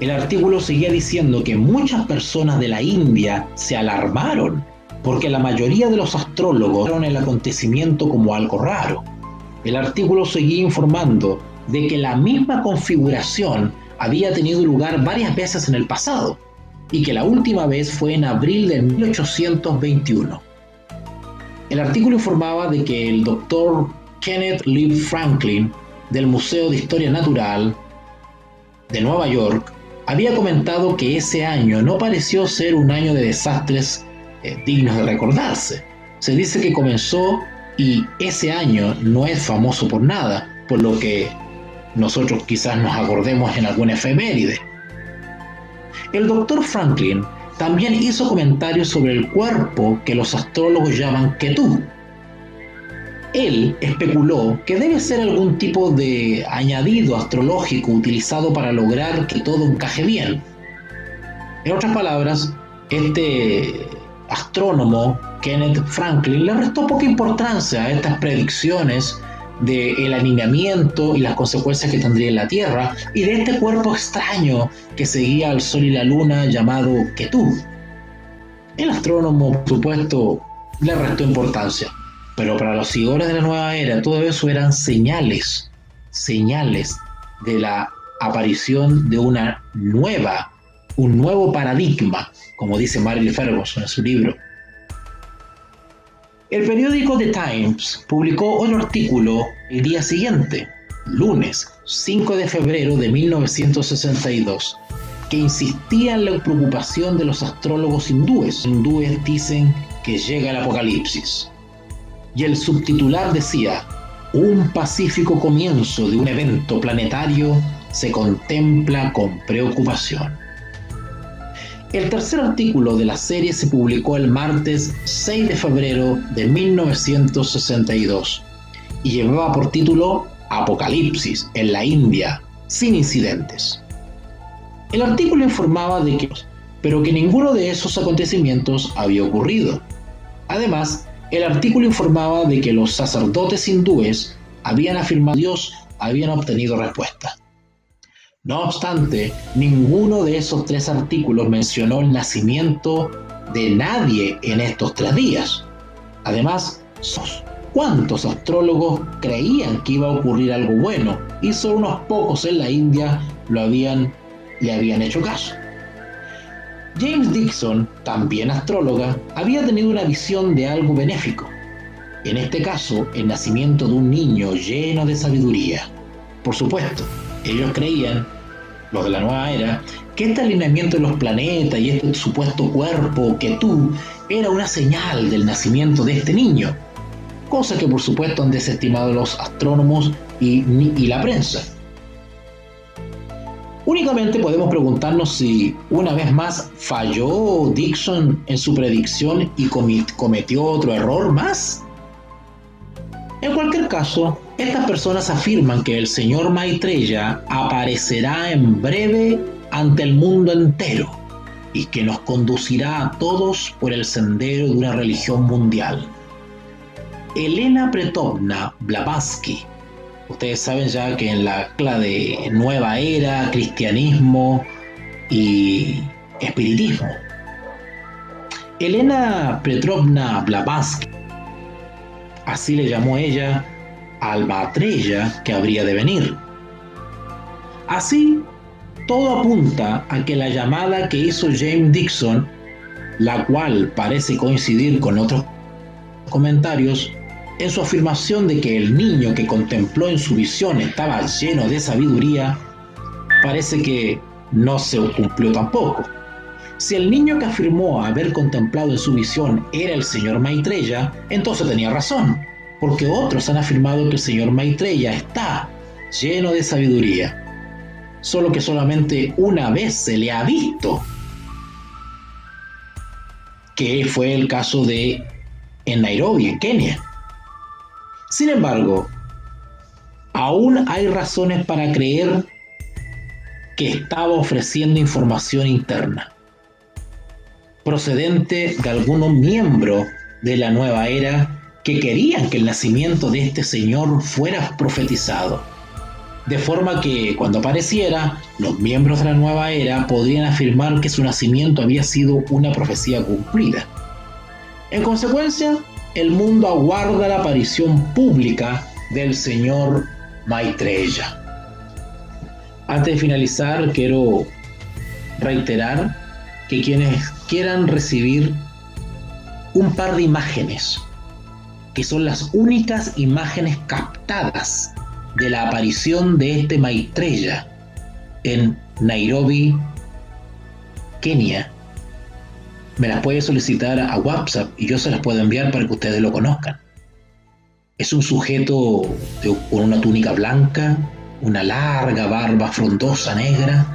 el artículo seguía diciendo que muchas personas de la India se alarmaron porque la mayoría de los astrólogos vieron el acontecimiento como algo raro. El artículo seguía informando de que la misma configuración había tenido lugar varias veces en el pasado y que la última vez fue en abril de 1821. El artículo informaba de que el doctor Kenneth Lee Franklin del Museo de Historia Natural de Nueva York había comentado que ese año no pareció ser un año de desastres dignos de recordarse. Se dice que comenzó y ese año no es famoso por nada, por lo que nosotros quizás nos acordemos en alguna efeméride. El doctor Franklin también hizo comentarios sobre el cuerpo que los astrólogos llaman Ketú. Él especuló que debe ser algún tipo de añadido astrológico utilizado para lograr que todo encaje bien. En otras palabras, este astrónomo Kenneth Franklin le restó poca importancia a estas predicciones del alineamiento y las consecuencias que tendría en la Tierra y de este cuerpo extraño que seguía al Sol y la Luna llamado Ketú. El astrónomo, por supuesto, le restó importancia, pero para los seguidores de la nueva era todo eso eran señales de la aparición de un nuevo paradigma, como dice Marilyn Ferguson en su libro. El periódico The Times publicó otro artículo el día siguiente, lunes 5 de febrero de 1962, que insistía en la preocupación de los astrólogos hindúes. Los hindúes dicen que llega el apocalipsis. Y el subtitular decía: un pacífico comienzo de un evento planetario se contempla con preocupación. El tercer artículo de la serie se publicó el martes 6 de febrero de 1962 y llevaba por título Apocalipsis en la India, sin incidentes. El artículo informaba de que ninguno de esos acontecimientos había ocurrido. Además, el artículo informaba de que los sacerdotes hindúes habían afirmado que Dios habían obtenido respuesta. No obstante, ninguno de esos tres artículos mencionó el nacimiento de nadie en estos 3 días. Además, ¿cuántos astrólogos creían que iba a ocurrir algo bueno? Y solo unos pocos en la India le habían hecho caso. James Dixon, también astróloga, había tenido una visión de algo benéfico. En este caso, el nacimiento de un niño lleno de sabiduría. Por supuesto, ellos creían, los de la nueva era, que este alineamiento de los planetas y este supuesto cuerpo Ketú era una señal del nacimiento de este niño, cosa que por supuesto han desestimado los astrónomos y la prensa. Únicamente podemos preguntarnos si una vez más falló Dixon en su predicción y cometió otro error más. En cualquier caso, estas personas afirman que el señor Maitreya aparecerá en breve ante el mundo entero y que nos conducirá a todos por el sendero de una religión mundial. Elena Petrovna Blavatsky, ustedes saben ya que en la escuela de Nueva Era, cristianismo y espiritismo, Elena Petrovna Blavatsky, así le llamó ella al Maitreya que habría de venir. Así, todo apunta a que la llamada que hizo James Dixon, la cual parece coincidir con otros comentarios, en su afirmación de que el niño que contempló en su visión estaba lleno de sabiduría, parece que no se cumplió tampoco. Si el niño que afirmó haber contemplado en su visión era el señor Maitreya, entonces tenía razón, porque otros han afirmado que el señor Maitreya está lleno de sabiduría, solo que solamente una vez se le ha visto, que fue el caso en Nairobi, en Kenia. Sin embargo, aún hay razones para creer que estaba ofreciendo información interna, procedente de algunos miembros de la nueva era que querían que el nacimiento de este señor fuera profetizado, de forma que cuando apareciera, los miembros de la nueva era podrían afirmar que su nacimiento había sido una profecía cumplida. En consecuencia, el mundo aguarda la aparición pública del señor Maitreya. Antes de finalizar, quiero reiterar que quienes quieran recibir un par de imágenes, que son las únicas imágenes captadas de la aparición de este Maitreya en Nairobi, Kenia, me las puede solicitar a WhatsApp y yo se las puedo enviar para que ustedes lo conozcan. Es un sujeto con una túnica blanca, una larga barba frondosa negra,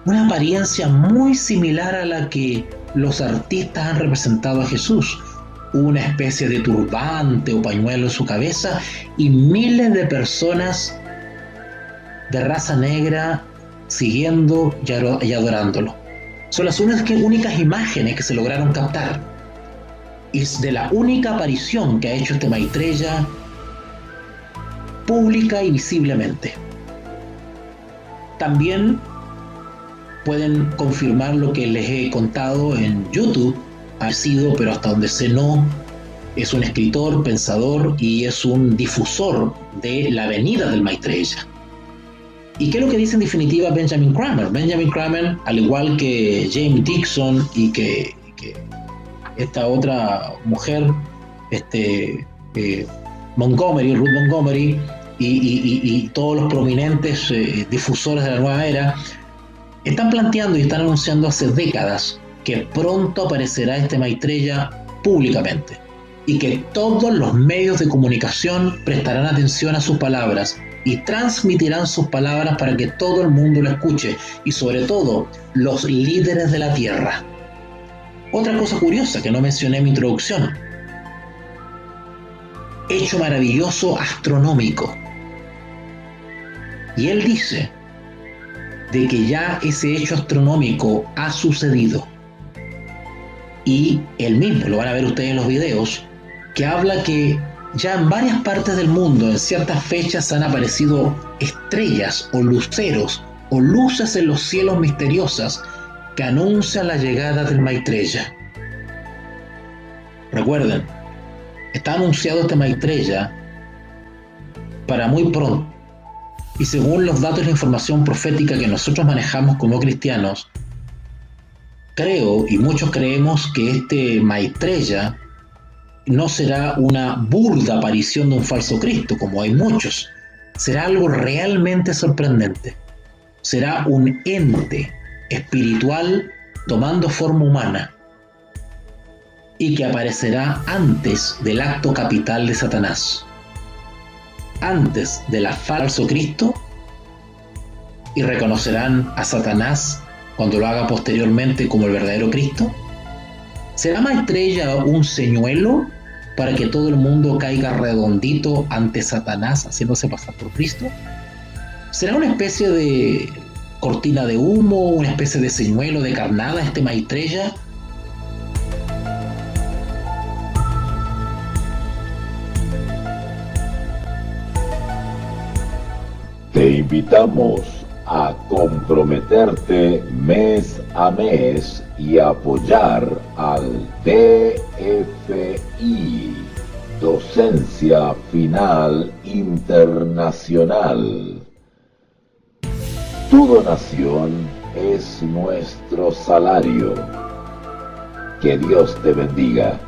una apariencia muy similar a la que los artistas han representado a Jesús, una especie de turbante o pañuelo en su cabeza y miles de personas de raza negra siguiendo y adorándolo. Son las únicas imágenes que se lograron captar. Y es de la única aparición que ha hecho este Maitreya pública y visiblemente. También pueden confirmar lo que les he contado en YouTube. Ha sido, pero hasta donde sé no, es un escritor, pensador y es un difusor de la venida del Maitreya. ¿Y qué es lo que dice en definitiva Benjamin Kramer? Benjamin Kramer, al igual que James Dixon y que esta otra mujer, Ruth Montgomery y todos los prominentes difusores de la nueva era, están planteando y están anunciando hace décadas que pronto aparecerá este Maitreya públicamente y que todos los medios de comunicación prestarán atención a sus palabras y transmitirán sus palabras para que todo el mundo lo escuche, y sobre todo los líderes de la tierra. Otra cosa curiosa que no mencioné en mi introducción: hecho maravilloso astronómico. Y él dice de que ya ese hecho astronómico ha sucedido. Y él mismo, lo van a ver ustedes en los videos, que habla que ya en varias partes del mundo, en ciertas fechas, han aparecido estrellas o luceros o luces en los cielos misteriosas que anuncian la llegada del Maitreya. Recuerden, está anunciado este Maitreya para muy pronto. Y según los datos y la información profética que nosotros manejamos como cristianos, creo y muchos creemos que este Maitreya no será una burda aparición de un falso Cristo, como hay muchos. Será algo realmente sorprendente. Será un ente espiritual tomando forma humana y que aparecerá antes del acto capital de Satanás, antes del falso Cristo, y reconocerán a Satanás cuando lo haga posteriormente como el verdadero Cristo. ¿Será Maitreya un señuelo para que todo el mundo caiga redondito ante Satanás haciéndose pasar por Cristo? ¿Será una especie de cortina de humo, una especie de señuelo de carnada este Maitreya? Te invitamos a comprometerte mes a mes y apoyar al DFI, Docencia Final Internacional. Tu donación es nuestro salario. Que Dios te bendiga.